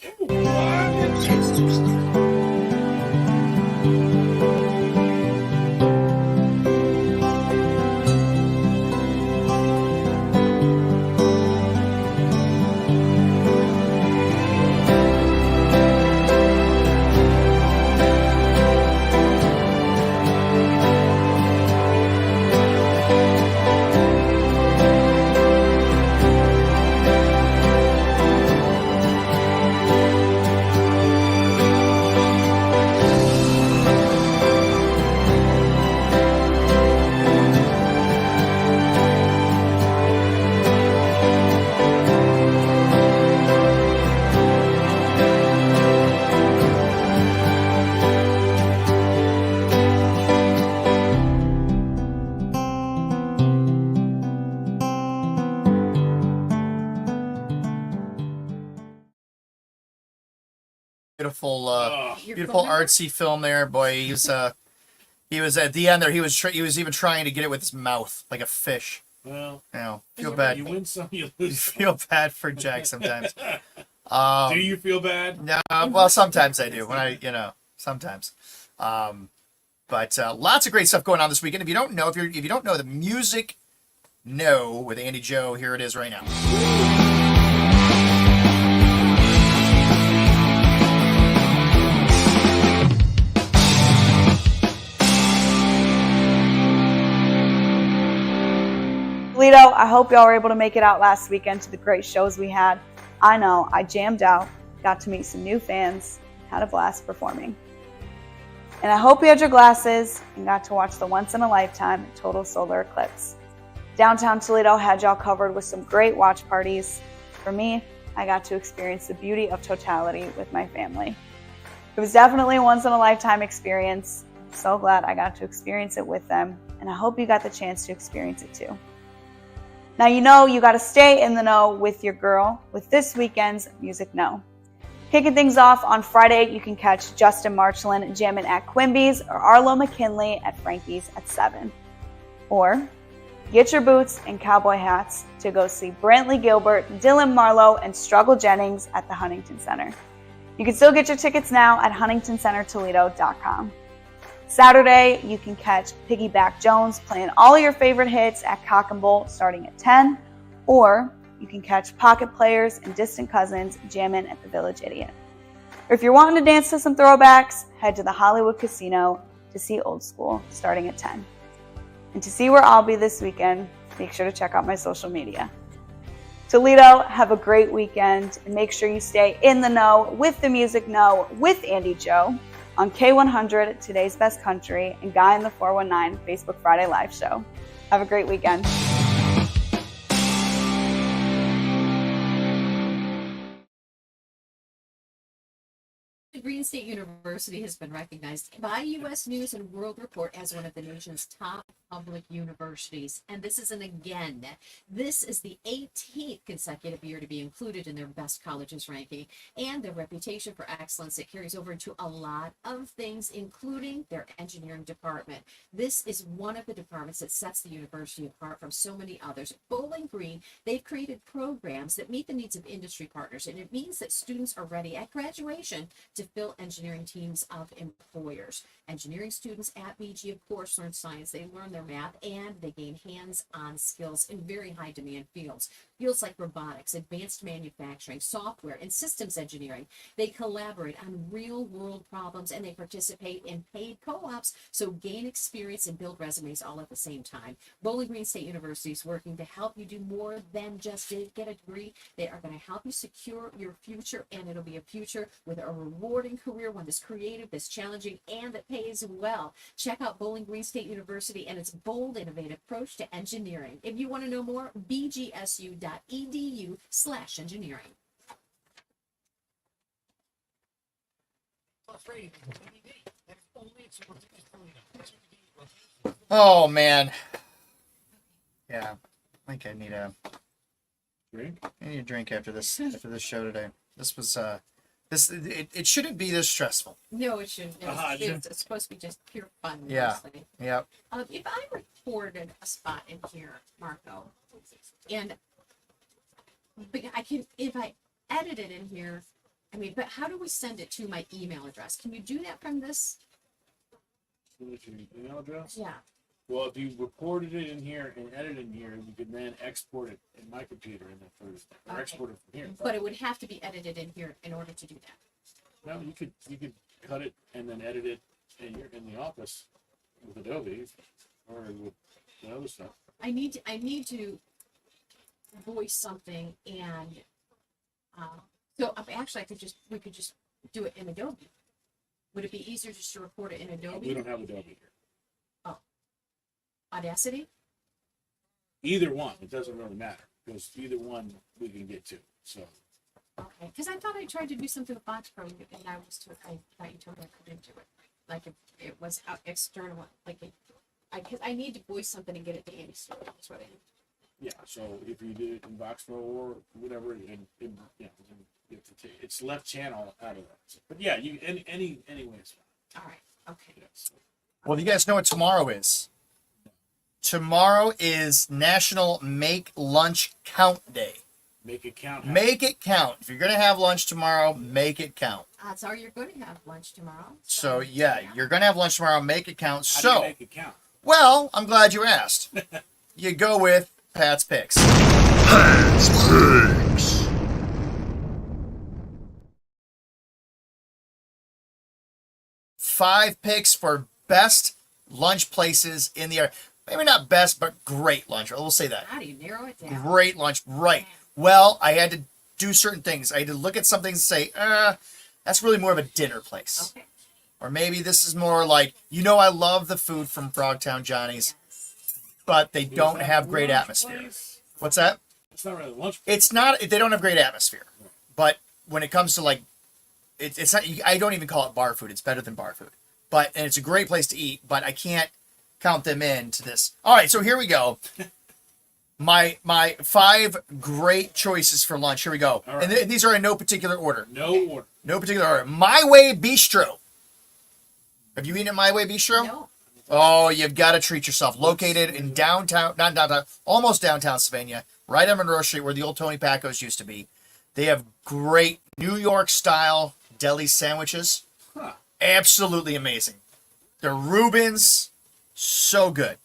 [SPEAKER 3] Beautiful,
[SPEAKER 2] Your
[SPEAKER 3] beautiful
[SPEAKER 2] phone number?
[SPEAKER 3] artsy film there. Boy, he was at the end there. He was even trying to get it with his mouth like a fish.
[SPEAKER 1] Well,
[SPEAKER 3] You know, feel
[SPEAKER 1] you
[SPEAKER 3] bad.
[SPEAKER 1] win some, you
[SPEAKER 3] You
[SPEAKER 1] lose some.
[SPEAKER 3] feel bad for Jack sometimes.
[SPEAKER 1] Do you feel bad?
[SPEAKER 3] No, well, sometimes I do. Sometimes. But lots of great stuff going on this weekend. If you don't know the music, with Andi Jo, here it is right now.
[SPEAKER 6] I hope y'all were able to make it out last weekend to the great shows we had. I know, I jammed out, got to meet some new fans, had a blast performing. And I hope you had your glasses and got to watch the once-in-a-lifetime total solar eclipse. Downtown Toledo had y'all covered with some great watch parties. For me, I got to experience the beauty of totality with my family. It was definitely a once-in-a-lifetime experience. I'm so glad I got to experience it with them, and I hope you got the chance to experience it too. Now you know you got to stay in the know with your girl with this weekend's Music Know. Kicking things off on Friday, you can catch Justin Marchland jamming at Quimby's or Arlo McKinley at Frankie's at 7. Or get your boots and cowboy hats to go see Brantley Gilbert, Dylan Marlowe, and Struggle Jennings at the Huntington Center. You can still get your tickets now at huntingtoncentertoledo.com. Saturday, you can catch Piggyback Jones playing all your favorite hits at Cock and Bull starting at 10, or you can catch Pocket Players and Distant Cousins jamming at the Village Idiot. Or if you're wanting to dance to some throwbacks, head to the Hollywood Casino to see Old School starting at 10. And to see where I'll be this weekend, make sure to check out my social media. Toledo, have a great weekend, and make sure you stay in the know with the Music Know with Andi Jo on K100, Today's Best Country, and Guy in the 419 Facebook Friday Live Show. Have a great weekend.
[SPEAKER 2] Green State University has been recognized by U.S. News and World Report as one of the nation's top public universities. And this isn't again. This is the 18th consecutive year to be included in their best colleges ranking. And their reputation for excellence, it carries over to a lot of things, including their engineering department. This is one of the departments that sets the university apart from so many others. Bowling Green, they've created programs that meet the needs of industry partners. And it means that students are ready at graduation to fill engineering teams of employers. Engineering students at BG, of course, learn science, they learn their math, and they gain hands-on skills in very high demand fields. Fields like robotics, advanced manufacturing, software, and systems engineering. They collaborate on real-world problems, and they participate in paid co-ops, so gain experience and build resumes all at the same time. Bowling Green State University is working to help you do more than just get a degree. They are going to help you secure your future, and it'll be a future with a rewarding career, one that's creative, that's challenging, and that pays well. Check out Bowling Green State University and its bold, innovative approach to engineering. If you want to know more, bgsu.edu/engineering.
[SPEAKER 3] Oh man. Yeah. I think I need a drink after this show today. This was it shouldn't be this stressful.
[SPEAKER 2] No, it shouldn't. It's supposed to be just pure fun.
[SPEAKER 3] Yeah.
[SPEAKER 2] Mostly.
[SPEAKER 3] Yep.
[SPEAKER 2] If I recorded a spot in here, Marco, and if I edit it in here, but how do we send it to my email address? Can you do that from this?
[SPEAKER 1] Your email address?
[SPEAKER 2] Yeah.
[SPEAKER 1] Well, if you recorded it in here and edited in here, you could then export it in my computer and then Thursday, or export it from here.
[SPEAKER 2] But it would have to be edited in here in order to do that.
[SPEAKER 1] No, you could cut it and then edit it in the office with Adobe or with the other stuff.
[SPEAKER 2] I need to voice something, and so actually we could just do it in Adobe. Would it be easier just to record it in Adobe?
[SPEAKER 1] We don't have Adobe here.
[SPEAKER 2] Audacity?
[SPEAKER 1] Either one, it doesn't really matter because either one we can get to. So.
[SPEAKER 2] Okay, because I thought I tried to do something with Box Pro, and I thought you told me I couldn't do it. Like if it was out external, because I need to voice something and get it to Andy Stewart. That's what I need.
[SPEAKER 1] Yeah, so if you did it in Box Pro or whatever, it's left channel out of that. So, but yeah, you any way is fine.
[SPEAKER 2] All right. Okay.
[SPEAKER 1] Yeah, so.
[SPEAKER 3] Well, you guys know what tomorrow is. Tomorrow is National Make Lunch Count Day.
[SPEAKER 1] Make it count.
[SPEAKER 3] Make it count. If you're going to have lunch tomorrow, make it count.
[SPEAKER 2] Odds are you're going to have lunch tomorrow.
[SPEAKER 3] So yeah, you're going to have lunch tomorrow. Make it count.
[SPEAKER 1] How do you make it count?
[SPEAKER 3] Well, I'm glad you asked. You go with Pat's Picks.
[SPEAKER 9] Pat's Picks.
[SPEAKER 3] 5 picks for best lunch places in the area. maybe not best, but great lunch. We'll say that.
[SPEAKER 2] How do you narrow it down?
[SPEAKER 3] Great lunch, right? Well, I had to do certain things. I had to look at some things and say, that's really more of a dinner place.
[SPEAKER 2] Okay.
[SPEAKER 3] Or maybe this is more like, I love the food from Frogtown Johnny's, but they don't have great atmosphere. What's that?
[SPEAKER 1] It's not really lunch.
[SPEAKER 3] It's not. They don't have great atmosphere. But when it comes to like, it's not. I don't even call it bar food. It's better than bar food. And it's a great place to eat. But I can't count them into this. All right, so here we go. My 5 great choices for lunch. Here we go.
[SPEAKER 1] Right.
[SPEAKER 3] And these are in no particular order.
[SPEAKER 1] No order.
[SPEAKER 3] No particular order. My Way Bistro. Have you eaten at My Way Bistro?
[SPEAKER 2] No.
[SPEAKER 3] Oh, you've got to treat yourself. Located in downtown, not downtown, almost downtown Sylvania, right on Monroe Street where the old Tony Pacos used to be. They have great New York style deli sandwiches.
[SPEAKER 1] Huh.
[SPEAKER 3] Absolutely amazing. Their Reubens, so good.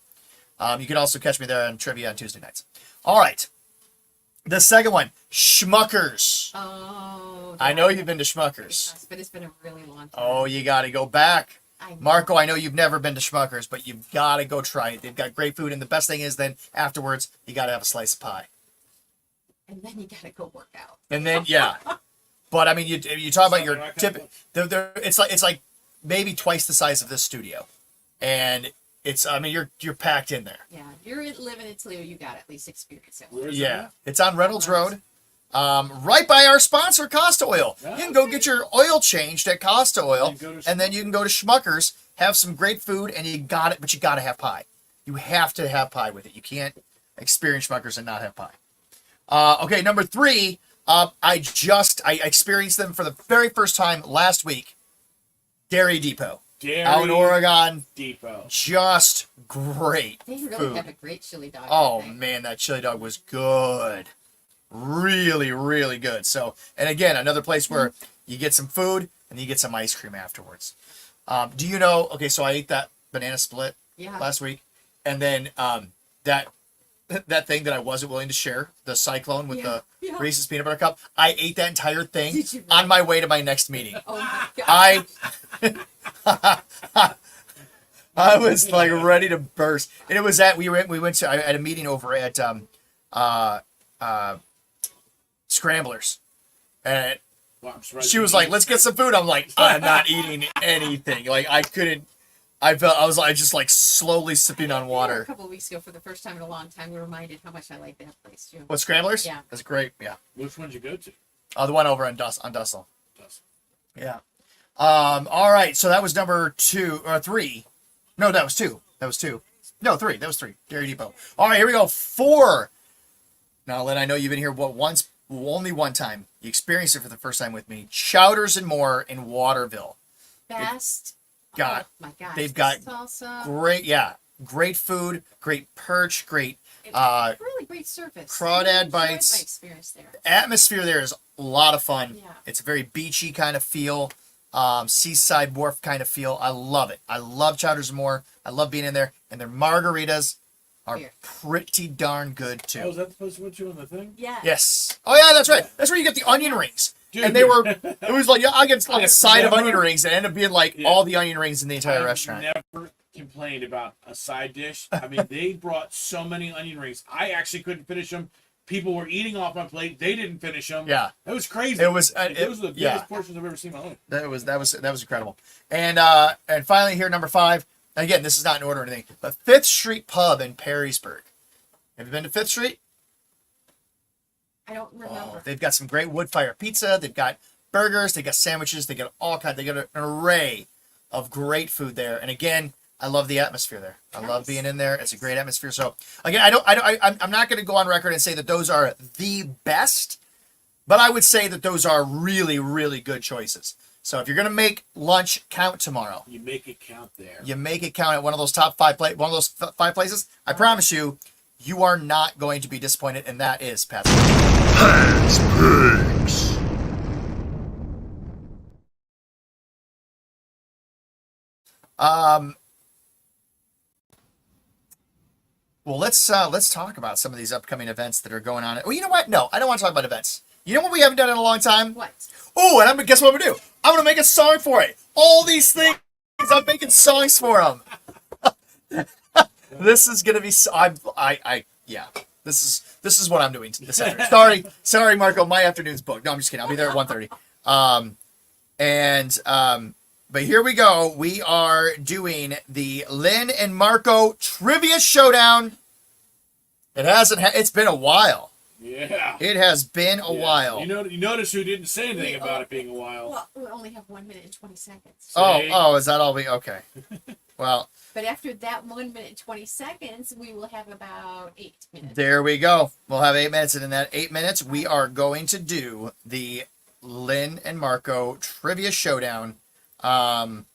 [SPEAKER 3] You can also catch me there on trivia on Tuesday nights. All right. The second one, Schmuckers.
[SPEAKER 2] Oh.
[SPEAKER 3] I know you've been to Schmuckers.
[SPEAKER 2] But it's been a really long time.
[SPEAKER 3] Oh, you got to go back.
[SPEAKER 2] I know.
[SPEAKER 3] Marco, I know you've never been to Schmuckers, but you've got to go try it. They've got great food, and the best thing is then afterwards, you got to have a slice of pie.
[SPEAKER 2] And then you gotta go work out.
[SPEAKER 3] And then, yeah. But, I mean, you talk about your tip. It's like maybe twice the size of this studio. And you're packed in there.
[SPEAKER 2] Yeah, if you're living in Toledo, you got to at least experience it.
[SPEAKER 1] Where's
[SPEAKER 3] Yeah.
[SPEAKER 1] that?
[SPEAKER 3] It's on Reynolds Road. Right by our sponsor, Costa Oil. You can go get your oil changed at Costa Oil, and then you can go to Schmuckers, have some great food, and you got it, but you got to have pie. You have to have pie with it. You can't experience Schmuckers and not have pie. Okay, number 3, I experienced them for the very first time last week. Dairy Depot. Out in Oregon.
[SPEAKER 1] Depot.
[SPEAKER 3] Just great
[SPEAKER 2] They really
[SPEAKER 3] food.
[SPEAKER 2] have a great chili dog.
[SPEAKER 3] Oh, man, that chili dog was good. Really, really good. So, and again, another place where you get some food and you get some ice cream afterwards. Do you know, okay, so I ate that banana split last week. And then that thing that I wasn't willing to share, the Cyclone with the Reese's Peanut Butter Cup, I ate that entire thing on my way to my next meeting.
[SPEAKER 2] Oh, my God.
[SPEAKER 3] I was like ready to burst. And it was we went to, I had a meeting over at Scramblers. And she was like, let's get some food. I'm like, I'm not eating anything. Like I was just like slowly sipping on
[SPEAKER 2] A
[SPEAKER 3] water.
[SPEAKER 2] couple of weeks ago, for the first time in a long time, we were reminded how much I like that place, too.
[SPEAKER 3] What, Scramblers?
[SPEAKER 2] Yeah.
[SPEAKER 3] That's great. Yeah.
[SPEAKER 1] Which one did you go to?
[SPEAKER 3] The one over on Dussel. Yeah. All right. So that was number 2 or 3. No, that was 2. No, 3. That was 3. Dairy Depot. All right, here we go. 4. Now, Lynn, I know you've been here only one time. You experienced it for the first time with me. Chowders and More in Waterville.
[SPEAKER 2] Best.
[SPEAKER 3] God,
[SPEAKER 2] Oh, my gosh.
[SPEAKER 3] they've got
[SPEAKER 2] salsa.
[SPEAKER 3] great food, great perch, great
[SPEAKER 2] really great service.
[SPEAKER 3] crawdad
[SPEAKER 2] I enjoyed
[SPEAKER 3] bites.
[SPEAKER 2] My experience there.
[SPEAKER 3] Atmosphere there is a lot of fun.
[SPEAKER 2] Yeah.
[SPEAKER 3] It's a very beachy kind of feel, seaside wharf kind of feel. I love it. I love Chowders and More. I love being in there, and their margaritas are pretty darn good too.
[SPEAKER 1] Oh, is that supposed to put you on the thing?
[SPEAKER 2] Yeah.
[SPEAKER 3] Yes. Oh yeah, that's right. That's where you get the onion rings.
[SPEAKER 1] Dude.
[SPEAKER 3] And they were, it was like, I get like a side of onion rings, and it ended up being like all the onion rings in the entire restaurant.
[SPEAKER 1] Never complained about a side dish. I mean, they brought so many onion rings. I actually couldn't finish them. People were eating off my plate. They didn't finish them.
[SPEAKER 3] Yeah.
[SPEAKER 1] That was crazy.
[SPEAKER 3] It was,
[SPEAKER 1] those are the biggest portions I've ever seen in my life.
[SPEAKER 3] That was incredible. And finally here, number 5. Again, this is not in order or anything, but 5th Street Pub in Perrysburg. Have you been to 5th Street?
[SPEAKER 2] I don't remember.
[SPEAKER 3] Oh, they've got some great wood fire pizza. They've got burgers. They've got sandwiches. They got all kinds. They got an array of great food there. And again, I love the atmosphere there. I love being in there. It's a great atmosphere. So again, I'm not going to go on record and say that those are the best, but I would say that those are really, really good choices. So if you're going to make lunch count tomorrow,
[SPEAKER 1] you make it count there.
[SPEAKER 3] You make it count at one of those top 5 one of those 5 places. I promise you, you are not going to be disappointed, and that is Pat's
[SPEAKER 9] Picks.
[SPEAKER 3] Well, let's talk about some of these upcoming events that are going on. Well, you know what? No, I don't want to talk about events. You know what we haven't done in a long time?
[SPEAKER 2] What?
[SPEAKER 3] Oh, and guess what I'm gonna do? I'm gonna make a song for it. All these things, I'm making songs for them. This is gonna be. Yeah. This is what I'm doing this afternoon. Sorry, Marco. My afternoon's booked. No, I'm just kidding. I'll be there at 1:30. But here we go. We are doing the Lynn and Marco Trivia Showdown. It's been a while.
[SPEAKER 1] Yeah.
[SPEAKER 3] It has been a while.
[SPEAKER 1] You notice who didn't say anything about it being a while.
[SPEAKER 2] Well, we only have 1 minute and 20 seconds.
[SPEAKER 3] Oh, is that all we? Okay. Well.
[SPEAKER 2] But after that 1 minute and 20 seconds, we will have about 8 minutes.
[SPEAKER 3] There we go. We'll have 8 minutes, and in that 8 minutes, we are going to do the Lynn and Marco Trivia Showdown. And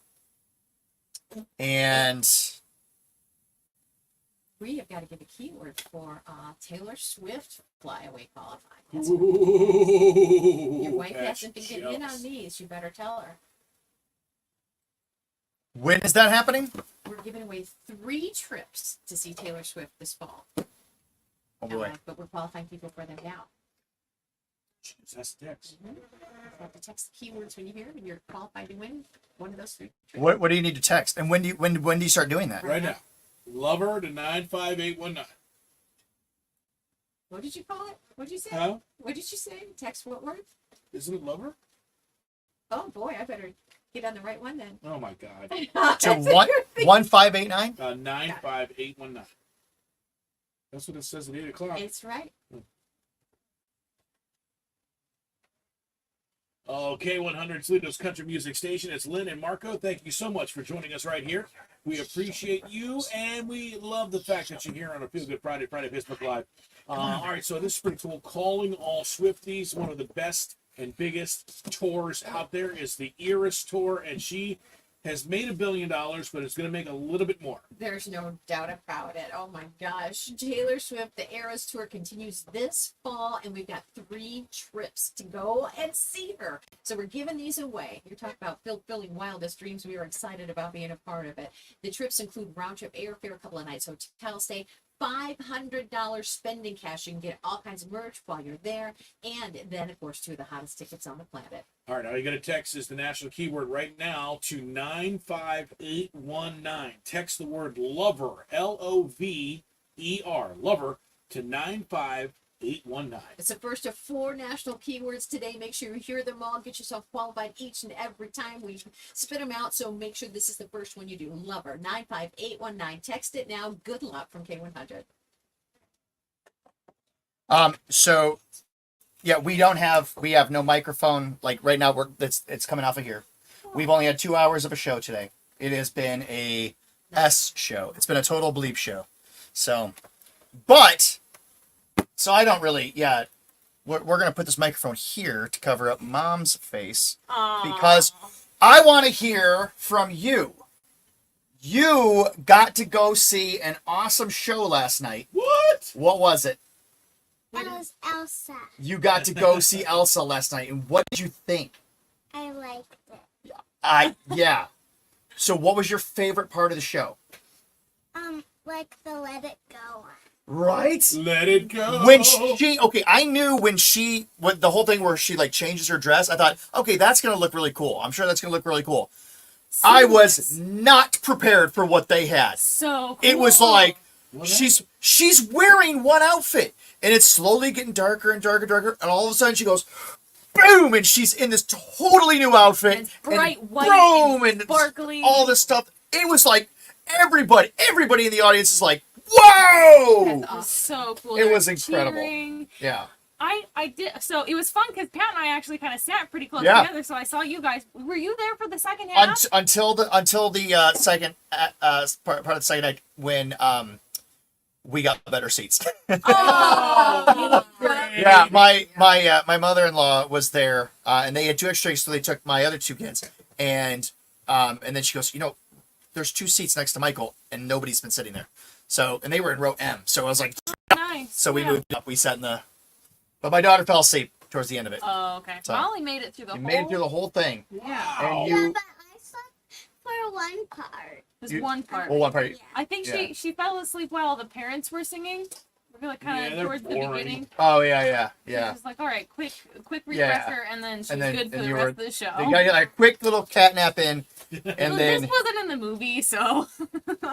[SPEAKER 2] we have got to give a keyword for Taylor Swift flyaway qualifying. Your wife hasn't been getting in on these. You better tell her.
[SPEAKER 3] When is that happening?
[SPEAKER 2] We're giving away 3 trips to see Taylor Swift this fall.
[SPEAKER 3] Oh boy!
[SPEAKER 2] But we're qualifying people for them now.
[SPEAKER 1] That's the text.
[SPEAKER 2] You have to text the keywords when you hear them, and you're qualified to win one of those 3 trips.
[SPEAKER 3] What do you need to text? And when do you start doing that?
[SPEAKER 1] Right now. Lover to 95819.
[SPEAKER 2] What did you call it? What did you say?
[SPEAKER 1] Huh?
[SPEAKER 2] What did you say? Text what word?
[SPEAKER 1] Isn't it lover?
[SPEAKER 2] Oh boy, I better get on the right one then.
[SPEAKER 1] Oh my God.
[SPEAKER 3] To 1589?
[SPEAKER 1] 95819. That's what it says at 8 o'clock.
[SPEAKER 2] It's right.
[SPEAKER 1] Okay, 100 Toledo's country music station. It's Lynn and Marco. Thank you so much for joining us right here. We appreciate you, and we love the fact that you're here on a Feel Good Friday Facebook Live. All right, so this is pretty cool. Calling all Swifties. One of the best and biggest tours out there is the Eras Tour, and she has made $1 billion, but it's going to make a little bit more.
[SPEAKER 2] There's no doubt about it. Oh my gosh. Taylor Swift, the Eras Tour continues this fall, and we've got 3 trips to go and see her. So we're giving these away. You're talking about fulfilling wildest dreams. We are excited about being a part of it. The trips include round-trip airfare, a couple of nights hotel stay, $500 spending cash. You can get all kinds of merch while you're there. And then, of course, 2 of the hottest tickets on the planet.
[SPEAKER 1] All right, all you got to text is the national keyword right now to 95819. Text the word lover, Lover, lover, to 95819.
[SPEAKER 2] It's the first of 4 national keywords today. Make sure you hear them all. Get yourself qualified each and every time we spit them out. So make sure this is the first one you do. Lover, 95819. Text it now. Good luck from K100.
[SPEAKER 3] So yeah, we have no microphone. Like right now, it's coming off of here. We've only had 2 hours of a show today. It has been a S show. It's been a total bleep show. So I don't really, we're going to put this microphone here to cover up Mom's face. Because I want to hear from you. You got to go see an awesome show last night.
[SPEAKER 1] What?
[SPEAKER 3] What was it?
[SPEAKER 10] That was Elsa.
[SPEAKER 3] You got to go see Elsa last night, and what did you think?
[SPEAKER 10] I liked it.
[SPEAKER 3] Yeah. So what was your favorite part of the show?
[SPEAKER 10] Like the Let It Go one.
[SPEAKER 3] Right?
[SPEAKER 1] Let it go.
[SPEAKER 3] I knew when the whole thing where she like changes her dress, I thought, okay, that's going to look really cool. I'm sure that's going to look really cool. I was not prepared for what they had.
[SPEAKER 7] So cool.
[SPEAKER 3] It was like, she's wearing one outfit, and it's slowly getting darker and darker and darker, and all of a sudden she goes, boom, and she's in this totally new outfit.
[SPEAKER 7] And it's bright
[SPEAKER 3] and
[SPEAKER 7] white
[SPEAKER 3] boom,
[SPEAKER 7] and sparkly.
[SPEAKER 3] all this stuff. It was like everybody in the audience is like, whoa!
[SPEAKER 7] That's awesome. So cool.
[SPEAKER 3] It
[SPEAKER 7] They're
[SPEAKER 3] was incredible.
[SPEAKER 7] cheering.
[SPEAKER 3] Yeah.
[SPEAKER 7] I did. So it was fun because Pat and I actually kind of sat pretty close
[SPEAKER 3] Yeah.
[SPEAKER 7] together. So I saw you guys. Were you there for the second half?
[SPEAKER 3] Until the second part of the second act when we got better seats.
[SPEAKER 7] Oh,
[SPEAKER 3] Yeah, my mother-in-law was there, and they had 2 extra seats, so they took my other 2 kids, and then she goes, there's 2 seats next to Michael, and nobody's been sitting there. So, and they were in row M, so I was like,
[SPEAKER 7] nice.
[SPEAKER 3] so we moved up, we sat in but my daughter fell asleep towards the end of it.
[SPEAKER 7] Oh, okay.
[SPEAKER 3] So,
[SPEAKER 7] Molly made it through the
[SPEAKER 3] You
[SPEAKER 7] whole.
[SPEAKER 3] made it through the whole thing.
[SPEAKER 7] Yeah.
[SPEAKER 3] And
[SPEAKER 10] Yeah,
[SPEAKER 3] you,
[SPEAKER 10] but I slept for one part.
[SPEAKER 7] There's one part.
[SPEAKER 3] well, one part,
[SPEAKER 10] Yeah.
[SPEAKER 7] I think
[SPEAKER 3] Yeah.
[SPEAKER 7] she fell asleep while the parents were singing. We're like kind of
[SPEAKER 1] Yeah, they're
[SPEAKER 7] towards the
[SPEAKER 1] boring.
[SPEAKER 7] beginning.
[SPEAKER 3] oh, yeah.
[SPEAKER 7] She was like, all right, quick
[SPEAKER 3] Yeah.
[SPEAKER 7] refresher, and then she's
[SPEAKER 3] And then-
[SPEAKER 7] good for
[SPEAKER 3] and
[SPEAKER 7] the
[SPEAKER 3] you
[SPEAKER 7] rest
[SPEAKER 3] were-
[SPEAKER 7] of the show.
[SPEAKER 3] You got like a quick little cat nap in, and
[SPEAKER 7] Well,
[SPEAKER 3] then,
[SPEAKER 7] this wasn't in the movie, so.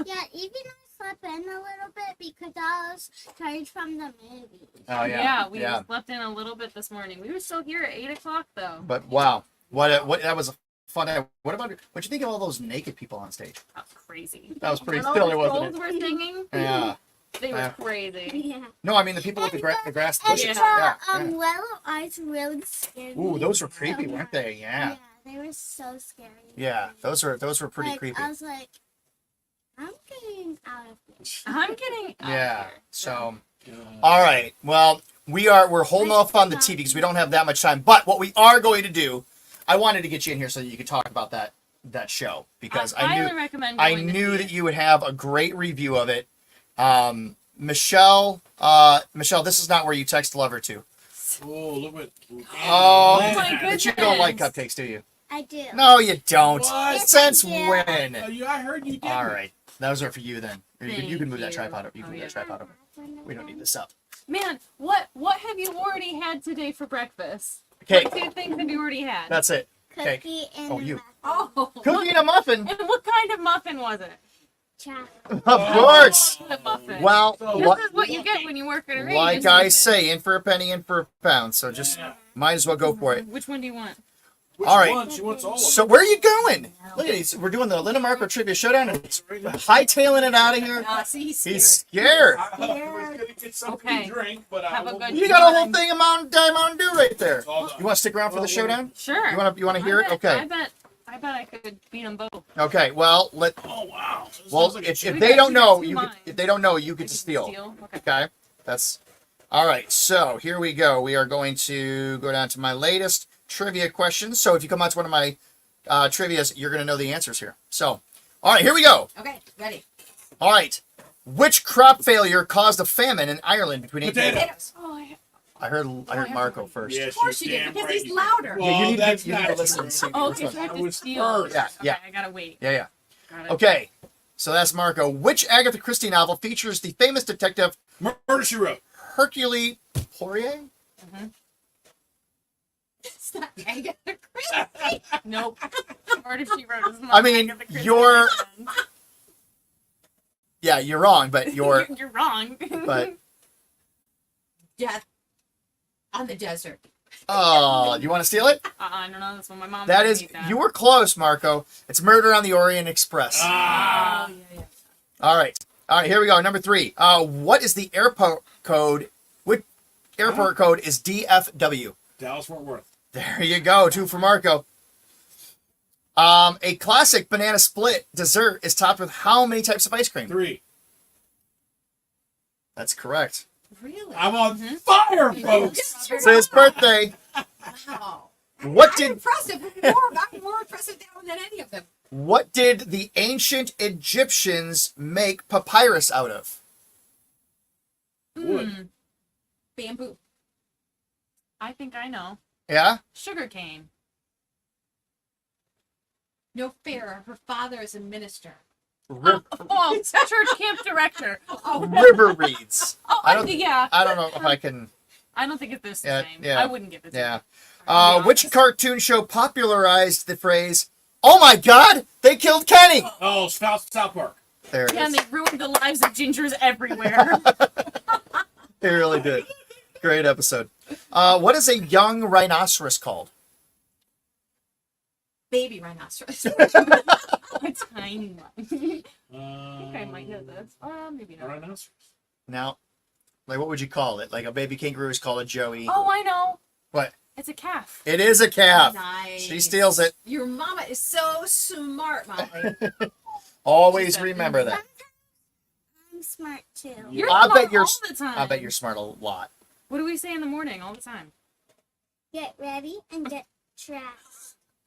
[SPEAKER 10] Yeah, even I slept in a little bit because I was tired from the movie.
[SPEAKER 3] Oh
[SPEAKER 7] We slept in a little bit this morning. We were still here at 8 o'clock though.
[SPEAKER 3] But wow, what that was a fun night. What about what'd you think of all those naked people on stage?
[SPEAKER 7] That was crazy.
[SPEAKER 3] That was pretty
[SPEAKER 7] When all
[SPEAKER 3] silly,
[SPEAKER 7] the
[SPEAKER 3] wasn't
[SPEAKER 7] trolls
[SPEAKER 3] it?
[SPEAKER 7] were singing.
[SPEAKER 3] Yeah.
[SPEAKER 7] They were crazy.
[SPEAKER 10] Yeah.
[SPEAKER 3] No, I mean the people with the grass
[SPEAKER 10] And
[SPEAKER 3] bushes.
[SPEAKER 10] the
[SPEAKER 3] Yeah.
[SPEAKER 10] yellow eyes really scared me.
[SPEAKER 3] Ooh, those were
[SPEAKER 10] so
[SPEAKER 3] creepy, weren't they? Yeah.
[SPEAKER 10] Yeah, they were so scary.
[SPEAKER 3] Yeah, those were pretty
[SPEAKER 10] Like,
[SPEAKER 3] creepy.
[SPEAKER 10] I was like, I'm getting out of this.
[SPEAKER 7] I'm getting out
[SPEAKER 3] Yeah.
[SPEAKER 7] of here.
[SPEAKER 3] So, all right. Well, we're holding off on the TV because we don't have that much time. But what we are going to do, I wanted to get you in here so that you could talk about that show because I
[SPEAKER 7] highly recommend
[SPEAKER 3] I
[SPEAKER 7] going to
[SPEAKER 3] knew
[SPEAKER 7] see
[SPEAKER 3] that you would have a great review of it. Michelle, this is not where you text lover to.
[SPEAKER 1] Oh, look what.
[SPEAKER 3] Oh,
[SPEAKER 7] my
[SPEAKER 3] but you don't like
[SPEAKER 7] goodness.
[SPEAKER 3] cupcakes, do you?
[SPEAKER 10] I do.
[SPEAKER 3] No, you don't.
[SPEAKER 1] What?
[SPEAKER 3] Since
[SPEAKER 10] Yes, I do.
[SPEAKER 3] when?
[SPEAKER 1] I heard you did.
[SPEAKER 3] All right, those are for you then. Or you
[SPEAKER 7] Thank
[SPEAKER 3] can move that
[SPEAKER 7] you.
[SPEAKER 3] tripod up. You can
[SPEAKER 7] Oh,
[SPEAKER 3] move
[SPEAKER 7] yeah.
[SPEAKER 3] that tripod over. We don't need this up.
[SPEAKER 7] Man, what have you already had today for breakfast?
[SPEAKER 3] Okay,
[SPEAKER 7] What two things have you already had?
[SPEAKER 3] that's it. Okay.
[SPEAKER 10] Cookie and
[SPEAKER 3] Oh, you.
[SPEAKER 7] Oh,
[SPEAKER 3] Cookie and a muffin.
[SPEAKER 7] and what kind of muffin was it?
[SPEAKER 10] chocolate.
[SPEAKER 3] Of course.
[SPEAKER 7] The muffin.
[SPEAKER 3] Well,
[SPEAKER 7] This is what you get when you work at a radio
[SPEAKER 3] like I
[SPEAKER 7] station.
[SPEAKER 3] say, in for a penny, in for a pound. So just might as well go for it.
[SPEAKER 7] Which one do you want?
[SPEAKER 1] Which
[SPEAKER 3] All right.
[SPEAKER 1] one? She wants all of
[SPEAKER 3] So where are you going? Look at these. We're doing the Linda Marco Trivia Showdown, and it's hightailing it out of here.
[SPEAKER 2] See, he's
[SPEAKER 3] He's
[SPEAKER 2] scared.
[SPEAKER 3] scared.
[SPEAKER 1] them. I was gonna get something
[SPEAKER 7] Okay.
[SPEAKER 1] to drink, but I
[SPEAKER 7] Have a
[SPEAKER 1] won't
[SPEAKER 7] good
[SPEAKER 1] be-
[SPEAKER 3] You got a whole thing of Mountain Dew right there.
[SPEAKER 1] All done.
[SPEAKER 3] You want to stick around for the showdown?
[SPEAKER 7] Sure.
[SPEAKER 3] You want to hear it? Okay.
[SPEAKER 7] I bet I could beat them both.
[SPEAKER 3] Okay. Well,
[SPEAKER 1] Oh wow. This
[SPEAKER 3] well
[SPEAKER 1] sounds like a
[SPEAKER 3] if
[SPEAKER 1] chick-
[SPEAKER 3] they don't know,
[SPEAKER 7] two
[SPEAKER 3] you
[SPEAKER 7] minds.
[SPEAKER 3] if they don't know, you get to steal.
[SPEAKER 7] Okay.
[SPEAKER 3] Okay. That's all right. So here we go. We are going to go down to my latest trivia questions. So if you come out to one of my trivias, you're going to know the answers here. So, all right, here we go.
[SPEAKER 2] Okay, ready.
[SPEAKER 3] All right. Which crop failure caused a famine in Ireland between
[SPEAKER 2] Potatoes.
[SPEAKER 7] Oh,
[SPEAKER 3] I heard Marco first.
[SPEAKER 1] Yes,
[SPEAKER 2] Of course you
[SPEAKER 1] you're
[SPEAKER 2] did,
[SPEAKER 1] damn
[SPEAKER 2] because
[SPEAKER 1] right
[SPEAKER 2] he's
[SPEAKER 1] you did.
[SPEAKER 2] louder.
[SPEAKER 1] Well,
[SPEAKER 3] Yeah, you need
[SPEAKER 1] that's
[SPEAKER 3] to
[SPEAKER 1] not
[SPEAKER 3] listen
[SPEAKER 1] true.
[SPEAKER 3] and see.
[SPEAKER 7] oh,
[SPEAKER 3] Which
[SPEAKER 7] because
[SPEAKER 3] one?
[SPEAKER 7] you have
[SPEAKER 1] I
[SPEAKER 7] to
[SPEAKER 1] was
[SPEAKER 7] steal.
[SPEAKER 1] first.
[SPEAKER 3] Yeah,
[SPEAKER 7] Okay,
[SPEAKER 3] yeah.
[SPEAKER 7] I gotta wait.
[SPEAKER 3] Yeah.
[SPEAKER 7] Got it.
[SPEAKER 3] Okay. So that's Marco. Which Agatha Christie novel features the famous detective
[SPEAKER 1] Murder She Wrote.
[SPEAKER 3] Hercule Poirot?
[SPEAKER 2] It's not Agatha Christie.
[SPEAKER 7] Nope. Murder She Wrote is not
[SPEAKER 3] I mean,
[SPEAKER 7] Agatha Christie.
[SPEAKER 3] you're- Yeah, you're wrong, but you're
[SPEAKER 7] You're wrong.
[SPEAKER 3] but
[SPEAKER 2] Death on the desert.
[SPEAKER 3] oh, you want to steal it?
[SPEAKER 7] I don't know. That's what my mom.
[SPEAKER 3] That
[SPEAKER 7] made
[SPEAKER 3] is
[SPEAKER 7] me that.
[SPEAKER 3] you were close, Marco. It's Murder on the Orient Express.
[SPEAKER 1] Ah.
[SPEAKER 7] Oh, yeah.
[SPEAKER 3] All right. Here we go. Number 3. What is the airport code? What airport code is DFW?
[SPEAKER 1] Dallas Fort Worth.
[SPEAKER 3] There you go. 2 for Marco. A classic banana split dessert is topped with how many types of ice cream?
[SPEAKER 1] 3.
[SPEAKER 3] That's correct.
[SPEAKER 2] Really?
[SPEAKER 1] I'm on fire, folks.
[SPEAKER 3] It's his birthday.
[SPEAKER 2] Wow.
[SPEAKER 3] What
[SPEAKER 2] I'm
[SPEAKER 3] did
[SPEAKER 2] impressive. I'm more impressive than any of them.
[SPEAKER 3] what did the ancient Egyptians make papyrus out of?
[SPEAKER 1] Wood.
[SPEAKER 2] Bamboo.
[SPEAKER 7] I think I know.
[SPEAKER 3] Yeah?
[SPEAKER 7] Sugar cane.
[SPEAKER 2] No fair. Her father is a minister.
[SPEAKER 7] Oh, church camp director.
[SPEAKER 3] River reeds.
[SPEAKER 7] Oh,
[SPEAKER 3] I don't-
[SPEAKER 7] yeah.
[SPEAKER 3] I don't know if I can.
[SPEAKER 7] I don't think it's this
[SPEAKER 3] Yeah,
[SPEAKER 7] same.
[SPEAKER 3] yeah.
[SPEAKER 7] I wouldn't get this.
[SPEAKER 3] Yeah.
[SPEAKER 7] I'll be
[SPEAKER 3] Which
[SPEAKER 7] honest.
[SPEAKER 3] cartoon show popularized the phrase, "Oh my God, they killed Kenny"?
[SPEAKER 1] Oh, South Park.
[SPEAKER 3] There it
[SPEAKER 7] Yeah, and
[SPEAKER 3] is.
[SPEAKER 7] they ruined the lives of gingers everywhere.
[SPEAKER 3] They really did. Great episode. What is a young rhinoceros called?
[SPEAKER 2] Baby rhinoceros.
[SPEAKER 7] A tiny one. I think I might know this. Maybe not.
[SPEAKER 1] Rhinoceros.
[SPEAKER 3] Now, like, what would you call it? Like a baby kangaroo is called a joey.
[SPEAKER 7] Oh, I know.
[SPEAKER 3] What?
[SPEAKER 7] It's a calf.
[SPEAKER 3] It is a calf.
[SPEAKER 2] Nice.
[SPEAKER 3] She steals it.
[SPEAKER 2] Your mama is so smart, Molly.
[SPEAKER 3] Always remember that.
[SPEAKER 10] I'm smart too.
[SPEAKER 7] You're
[SPEAKER 3] I
[SPEAKER 7] smart
[SPEAKER 3] bet you're.
[SPEAKER 7] all the time.
[SPEAKER 3] I bet you're smart a lot.
[SPEAKER 7] What do we say in the morning all the time?
[SPEAKER 10] Get ready and get dressed.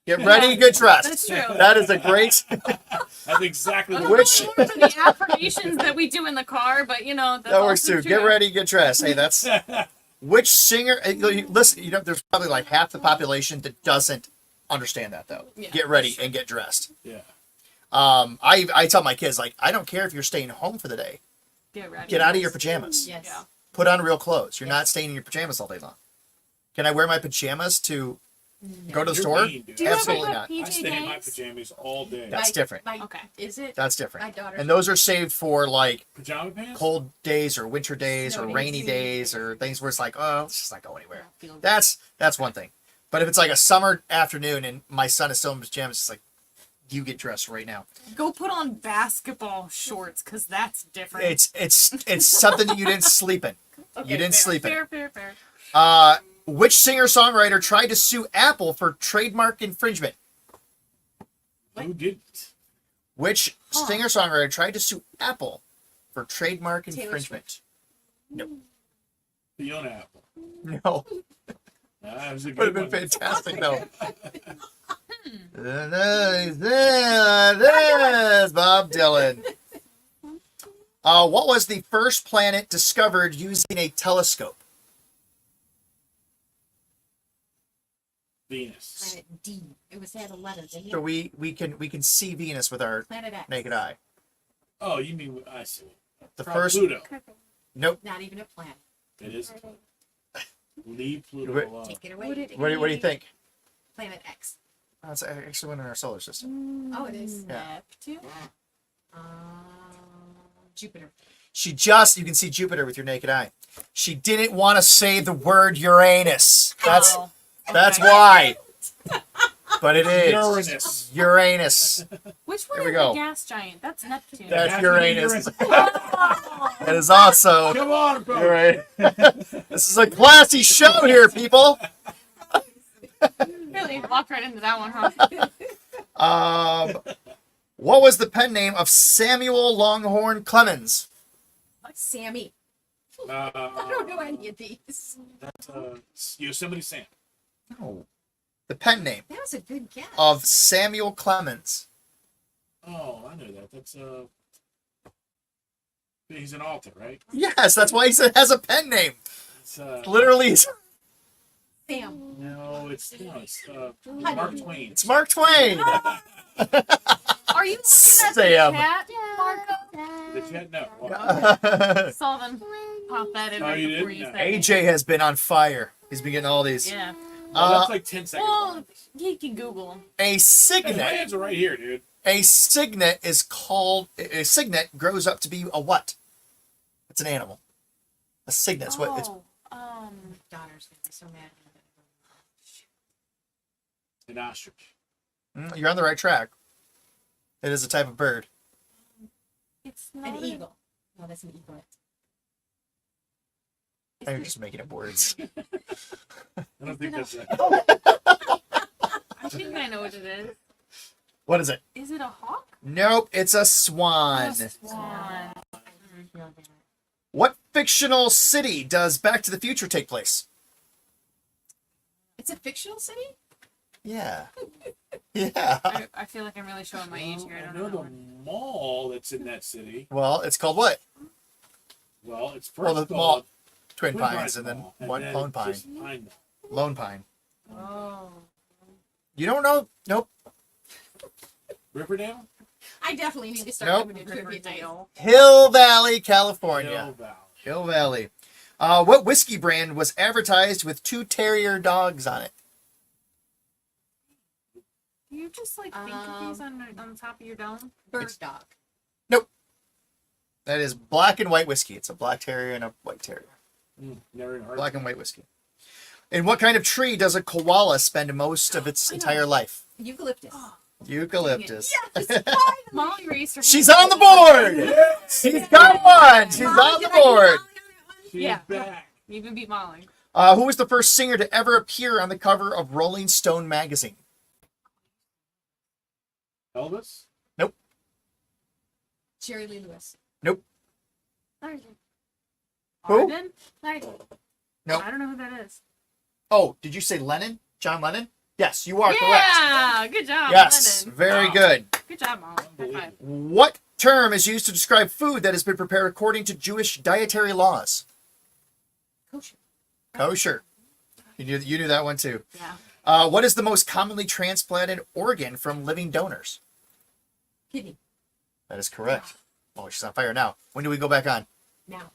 [SPEAKER 3] Get ready, get dressed.
[SPEAKER 7] That's true.
[SPEAKER 3] That is a great.
[SPEAKER 1] That's exactly
[SPEAKER 7] Those
[SPEAKER 1] what
[SPEAKER 3] Which-
[SPEAKER 7] are the affirmations that we do in the car, but you know that's
[SPEAKER 3] That works
[SPEAKER 7] also
[SPEAKER 3] too. Get
[SPEAKER 7] true.
[SPEAKER 3] ready, get dressed. Hey, that's. Which singer? Listen, there's probably like half the population that doesn't understand that though.
[SPEAKER 7] Yeah,
[SPEAKER 3] Get ready and get dressed.
[SPEAKER 1] Yeah.
[SPEAKER 3] I tell my kids, like, I don't care if you're staying home for the day.
[SPEAKER 7] Get ready.
[SPEAKER 3] Get out of your pajamas.
[SPEAKER 2] Yes.
[SPEAKER 7] Yeah.
[SPEAKER 3] Put on real clothes. You're not staying in your pajamas all day long. Can I wear my pajamas to Go to the
[SPEAKER 1] You're
[SPEAKER 3] store?
[SPEAKER 1] mean, dude.
[SPEAKER 7] Do you ever
[SPEAKER 3] Absolutely
[SPEAKER 7] go
[SPEAKER 3] not.
[SPEAKER 1] I
[SPEAKER 7] PJ
[SPEAKER 1] stay in my
[SPEAKER 7] Masks?
[SPEAKER 1] pajamas all day.
[SPEAKER 3] That's different.
[SPEAKER 7] Okay.
[SPEAKER 2] Is it?
[SPEAKER 3] That's
[SPEAKER 2] My
[SPEAKER 3] different.
[SPEAKER 2] daughter.
[SPEAKER 3] And those are saved for like
[SPEAKER 1] Pajama pants?
[SPEAKER 3] cold days or winter days
[SPEAKER 2] Snow
[SPEAKER 3] or
[SPEAKER 2] days.
[SPEAKER 3] rainy days or things where it's like, oh, let's just not go anywhere.
[SPEAKER 7] Feel good.
[SPEAKER 3] That's one thing. But if it's like a summer afternoon and my son is still in his pajamas, it's like, you get dressed right now.
[SPEAKER 7] Go put on basketball shorts, because that's different.
[SPEAKER 3] It's something that you didn't sleep in. You didn't sleep in.
[SPEAKER 7] Fair.
[SPEAKER 3] Which singer-songwriter tried to sue Apple for trademark infringement?
[SPEAKER 1] Who didn't?
[SPEAKER 3] Which singer-songwriter tried to sue Apple for trademark
[SPEAKER 2] Taylor
[SPEAKER 3] infringement? No.
[SPEAKER 1] Fiona Apple.
[SPEAKER 3] No.
[SPEAKER 1] That was a
[SPEAKER 3] Would
[SPEAKER 1] good
[SPEAKER 3] have been
[SPEAKER 1] one.
[SPEAKER 3] fantastic, though. There's Bob Dylan. What was the first planet discovered using a telescope?
[SPEAKER 1] Venus.
[SPEAKER 2] Planet D. It had a letter. Didn't
[SPEAKER 3] So
[SPEAKER 2] it?
[SPEAKER 3] we can see Venus with our
[SPEAKER 2] Planet X.
[SPEAKER 3] naked eye.
[SPEAKER 1] Oh, you mean I see.
[SPEAKER 3] The
[SPEAKER 1] Probably
[SPEAKER 3] first.
[SPEAKER 1] Pluto.
[SPEAKER 3] Nope.
[SPEAKER 2] Not even a planet.
[SPEAKER 1] It is. Leave Pluto
[SPEAKER 3] Wait.
[SPEAKER 1] alone.
[SPEAKER 2] Take it away.
[SPEAKER 3] What do you think?
[SPEAKER 2] Planet X.
[SPEAKER 3] That's actually one in our solar system.
[SPEAKER 2] Oh, it is.
[SPEAKER 3] Yeah.
[SPEAKER 7] Neptune?
[SPEAKER 2] Jupiter.
[SPEAKER 3] You can see Jupiter with your naked eye. She didn't want to say the word Uranus. That's
[SPEAKER 7] Oh,
[SPEAKER 3] that's
[SPEAKER 7] okay.
[SPEAKER 3] why. But it is
[SPEAKER 1] Uranus.
[SPEAKER 3] Uranus.
[SPEAKER 7] Which one
[SPEAKER 3] Here we
[SPEAKER 7] is
[SPEAKER 3] go.
[SPEAKER 7] the gas giant? That's Neptune.
[SPEAKER 3] That's
[SPEAKER 1] That's
[SPEAKER 3] Uranus.
[SPEAKER 7] Oh.
[SPEAKER 3] That is also
[SPEAKER 1] Come on, bro.
[SPEAKER 3] Uranus. This is a classy show here, people.
[SPEAKER 7] Really walked right into that one, huh?
[SPEAKER 3] What was the pen name of Samuel Longhorn Clemens?
[SPEAKER 2] Sammy.
[SPEAKER 1] Uh,
[SPEAKER 2] I don't know any of these.
[SPEAKER 1] That's Yosemite Sam.
[SPEAKER 3] No. The pen name
[SPEAKER 2] That was a good guess.
[SPEAKER 3] of Samuel Clemens.
[SPEAKER 1] Oh, I know that. That's he's an author, right?
[SPEAKER 3] Yes, that's why he said has a pen name.
[SPEAKER 1] It's
[SPEAKER 3] Literally,
[SPEAKER 2] Sam.
[SPEAKER 1] it's Mark Twain.
[SPEAKER 3] it's Mark Twain.
[SPEAKER 7] Are you looking at
[SPEAKER 3] Sam.
[SPEAKER 7] the chat, Marco?
[SPEAKER 1] The chat, no. What?
[SPEAKER 7] Saw them pop that in
[SPEAKER 1] Oh,
[SPEAKER 7] right
[SPEAKER 1] you
[SPEAKER 7] before
[SPEAKER 1] did?
[SPEAKER 7] you
[SPEAKER 1] No.
[SPEAKER 7] said it.
[SPEAKER 3] AJ has been on fire. He's been getting all these.
[SPEAKER 7] Yeah.
[SPEAKER 1] Well, that's like 10 seconds.
[SPEAKER 7] Well, you can Google them.
[SPEAKER 3] A
[SPEAKER 1] Hey, my
[SPEAKER 3] signet.
[SPEAKER 1] hands are right here, dude.
[SPEAKER 3] A signet is called. A signet grows up to be a what? It's an animal. A signet is what? It's
[SPEAKER 2] Daughter's gonna be so mad.
[SPEAKER 1] An ostrich.
[SPEAKER 3] You're on the right track. It is a type of bird.
[SPEAKER 7] it's
[SPEAKER 2] An
[SPEAKER 7] not
[SPEAKER 2] eagle. No, that's an egret.
[SPEAKER 3] You're just making up words.
[SPEAKER 1] I don't think that's it.
[SPEAKER 7] I think I know what it is.
[SPEAKER 3] What is it?
[SPEAKER 7] Is it a hawk?
[SPEAKER 3] Nope, it's a swan.
[SPEAKER 7] Swan.
[SPEAKER 3] What fictional city does Back to the Future take place?
[SPEAKER 2] It's a fictional city?
[SPEAKER 3] Yeah. Yeah.
[SPEAKER 7] I feel like I'm really showing my age here. I
[SPEAKER 1] I
[SPEAKER 7] don't
[SPEAKER 1] know
[SPEAKER 7] know.
[SPEAKER 1] the mall that's in that city.
[SPEAKER 3] Well, it's called what?
[SPEAKER 1] Well, it's first
[SPEAKER 3] Well, the
[SPEAKER 1] called
[SPEAKER 3] mall. Twin Pines and then
[SPEAKER 1] Mall,
[SPEAKER 3] one
[SPEAKER 1] then
[SPEAKER 3] Lone Pine.
[SPEAKER 1] just Pine Mall.
[SPEAKER 3] Lone Pine.
[SPEAKER 7] Oh.
[SPEAKER 3] You don't know? Nope.
[SPEAKER 1] Riverdale?
[SPEAKER 2] I definitely need to start
[SPEAKER 3] Nope.
[SPEAKER 2] coming to trivia night.
[SPEAKER 7] Riverdale.
[SPEAKER 3] Hill Valley, California.
[SPEAKER 1] Hill Valley.
[SPEAKER 3] Hill Valley. What whiskey brand was advertised with 2 terrier dogs on it?
[SPEAKER 7] Do you just like think of these on the top of your dome?
[SPEAKER 2] Bird dog.
[SPEAKER 3] That is black and white whiskey. It's a black terrier and a white terrier.
[SPEAKER 1] Never even heard
[SPEAKER 3] Black and white whiskey. In what kind of tree does a koala spend most of its entire life?
[SPEAKER 2] Eucalyptus.
[SPEAKER 3] Eucalyptus.
[SPEAKER 7] Molly raised her
[SPEAKER 3] She's
[SPEAKER 7] hand.
[SPEAKER 3] on the board! She's got one! She's on the board!
[SPEAKER 1] She's
[SPEAKER 7] Yeah.
[SPEAKER 1] back.
[SPEAKER 7] You even beat Molly.
[SPEAKER 3] Who was the first singer to ever appear on the cover of Rolling Stone magazine?
[SPEAKER 1] Elvis?
[SPEAKER 2] Jerry Lee Lewis.
[SPEAKER 3] Nope.
[SPEAKER 7] Larry.
[SPEAKER 3] Who?
[SPEAKER 7] Arden? Larry.
[SPEAKER 3] Nope.
[SPEAKER 7] I don't know who that is.
[SPEAKER 3] Oh, did you say Lennon? John Lennon? Yes, you are correct.
[SPEAKER 7] Yeah, good job.
[SPEAKER 3] Yes,
[SPEAKER 7] Lennon.
[SPEAKER 3] very
[SPEAKER 1] Wow.
[SPEAKER 3] good.
[SPEAKER 7] Good job, Molly. High five.
[SPEAKER 3] What term is used to describe food that has been prepared according to Jewish dietary laws?
[SPEAKER 2] Kosher.
[SPEAKER 3] Kosher. You knew that one too.
[SPEAKER 7] Yeah.
[SPEAKER 3] What is the most commonly transplanted organ from living donors?
[SPEAKER 2] Kidney.
[SPEAKER 3] That is correct. Oh, she's on fire now. When do we go back on?
[SPEAKER 2] Now.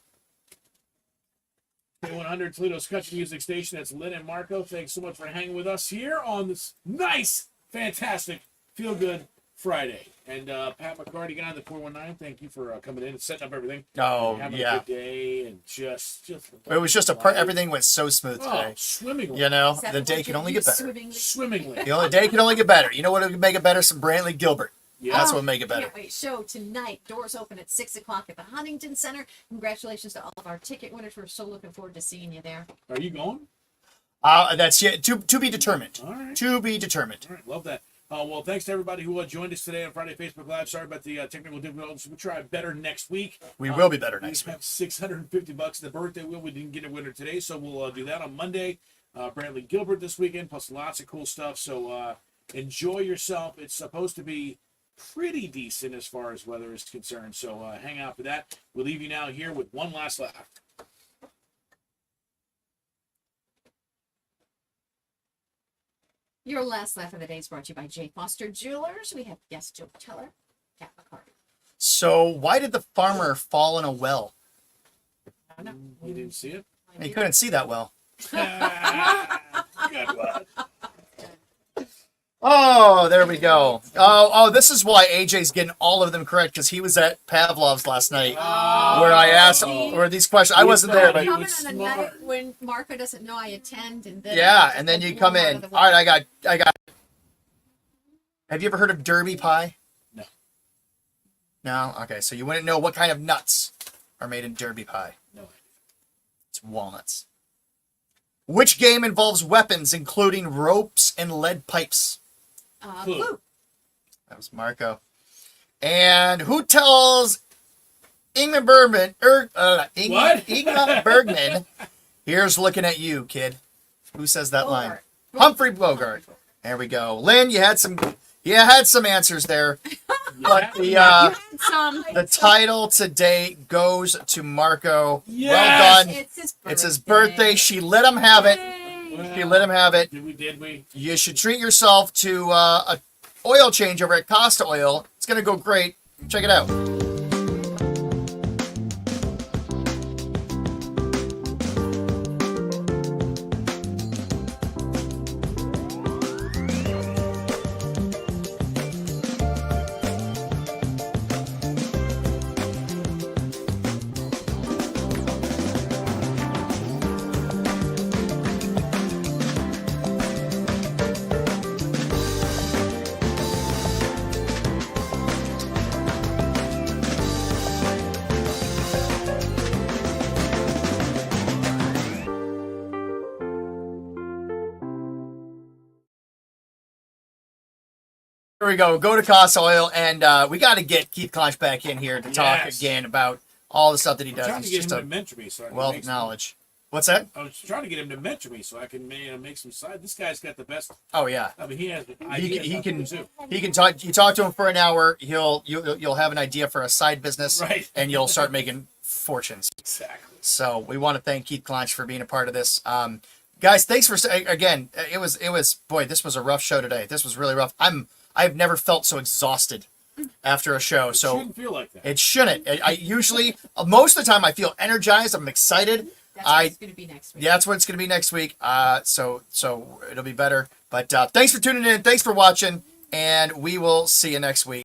[SPEAKER 1] K100 Toledo's country music station. That's Lynn and Marco. Thanks so much for hanging with us here on this nice, fantastic, feel-good Friday. And Pat McCarty, guy on the 419, thank you for coming in and setting up everything.
[SPEAKER 3] Oh,
[SPEAKER 1] having
[SPEAKER 3] yeah.
[SPEAKER 1] a good day and just
[SPEAKER 3] It was just everything went so smooth today.
[SPEAKER 1] Swimmingly.
[SPEAKER 3] You know,
[SPEAKER 2] Except
[SPEAKER 3] the
[SPEAKER 2] for
[SPEAKER 3] day
[SPEAKER 2] what
[SPEAKER 3] can
[SPEAKER 2] you
[SPEAKER 3] only
[SPEAKER 2] do
[SPEAKER 3] get better.
[SPEAKER 1] Swimmingly.
[SPEAKER 3] The only day can only get better. You know what would make it better? Some Brantley Gilbert.
[SPEAKER 1] Yeah.
[SPEAKER 3] That's what would make it better.
[SPEAKER 2] Can't wait. Show tonight. Doors open at 6 o'clock at the Huntington Center. Congratulations to all of our ticket winners. We're so looking forward to seeing you there.
[SPEAKER 1] Are you going?
[SPEAKER 3] That's yet to be determined.
[SPEAKER 1] All right.
[SPEAKER 3] To be determined.
[SPEAKER 1] All right, love that. Well, thanks to everybody who joined us today on Friday Facebook Live. Sorry about the technical difficulties. We'll try better next week.
[SPEAKER 3] We will be better next
[SPEAKER 1] we
[SPEAKER 3] week.
[SPEAKER 1] have $650 the birthday wheel. We didn't get a winner today, so we'll do that on Monday. Brantley Gilbert this weekend, plus lots of cool stuff. So enjoy yourself. It's supposed to be pretty decent as far as weather is concerned. So hang out for that. We'll leave you now here with one last laugh.
[SPEAKER 2] Your last laugh of the day is brought to you by J. Foster Jewelers. We have guest Joe Teller, Kat McCarty.
[SPEAKER 3] So why did the farmer fall in a well?
[SPEAKER 2] I don't know.
[SPEAKER 1] You didn't see it?
[SPEAKER 3] He couldn't see that well.
[SPEAKER 1] Good one.
[SPEAKER 3] Oh, there we go. Oh, this is why AJ's getting all of them correct, because he was at Pavlov's last night, where I asked where these questions. I wasn't there, but
[SPEAKER 2] Coming on a night when Marco doesn't know I attend, and then
[SPEAKER 3] yeah, and then you come in. All right, I got. Have you ever heard of Derby pie?
[SPEAKER 1] No.
[SPEAKER 3] No. Okay, so you wouldn't know what kind of nuts are made in Derby pie.
[SPEAKER 1] No idea.
[SPEAKER 3] It's walnuts. Which game involves weapons, including ropes and lead pipes?
[SPEAKER 2] Blue.
[SPEAKER 3] That was Marco. And who tells Ingmar Bergman, Ingmar Bergman, here's looking at you, kid. Who says that line? Humphrey Bogart. There we go. Lynn, you had some answers there. But the title today goes to Marco.
[SPEAKER 1] Yes!
[SPEAKER 3] Well done.
[SPEAKER 2] It's his
[SPEAKER 3] birthday. She let him have it. She let him have it.
[SPEAKER 1] Did we?
[SPEAKER 3] You should treat yourself to a oil change over at Costa Oil. It's going to go great. Check it out. Here we go. Go to Costa Oil, and we got to get Keith Kleinsch back in here to talk again about all the stuff that he does.
[SPEAKER 1] I'm trying to
[SPEAKER 3] He's
[SPEAKER 1] get
[SPEAKER 3] just
[SPEAKER 1] him
[SPEAKER 3] a
[SPEAKER 1] to mentor me, so I can
[SPEAKER 3] wealth
[SPEAKER 1] make
[SPEAKER 3] of
[SPEAKER 1] some-
[SPEAKER 3] knowledge. What's that?
[SPEAKER 1] I was trying to get him to mentor me so I can make some side. This guy's got the best.
[SPEAKER 3] Oh yeah.
[SPEAKER 1] I mean, he has.
[SPEAKER 3] He can talk. You talk to him for an hour. You'll have an idea for a side business,
[SPEAKER 1] Right.
[SPEAKER 3] And you'll start making fortunes.
[SPEAKER 1] Exactly.
[SPEAKER 3] So we want to thank Keith Kleinsch for being a part of this. Guys, thanks for again. It was boy. This was a rough show today. This was really rough. I've never felt so exhausted after a show.
[SPEAKER 1] It
[SPEAKER 3] So
[SPEAKER 1] shouldn't feel like that.
[SPEAKER 3] it shouldn't. I usually most of the time I feel energized. I'm excited.
[SPEAKER 2] That's what it's going to be next week.
[SPEAKER 3] Yeah, that's what it's going to be next week. So it'll be better. But thanks for tuning in. Thanks for watching, and we will see you next week.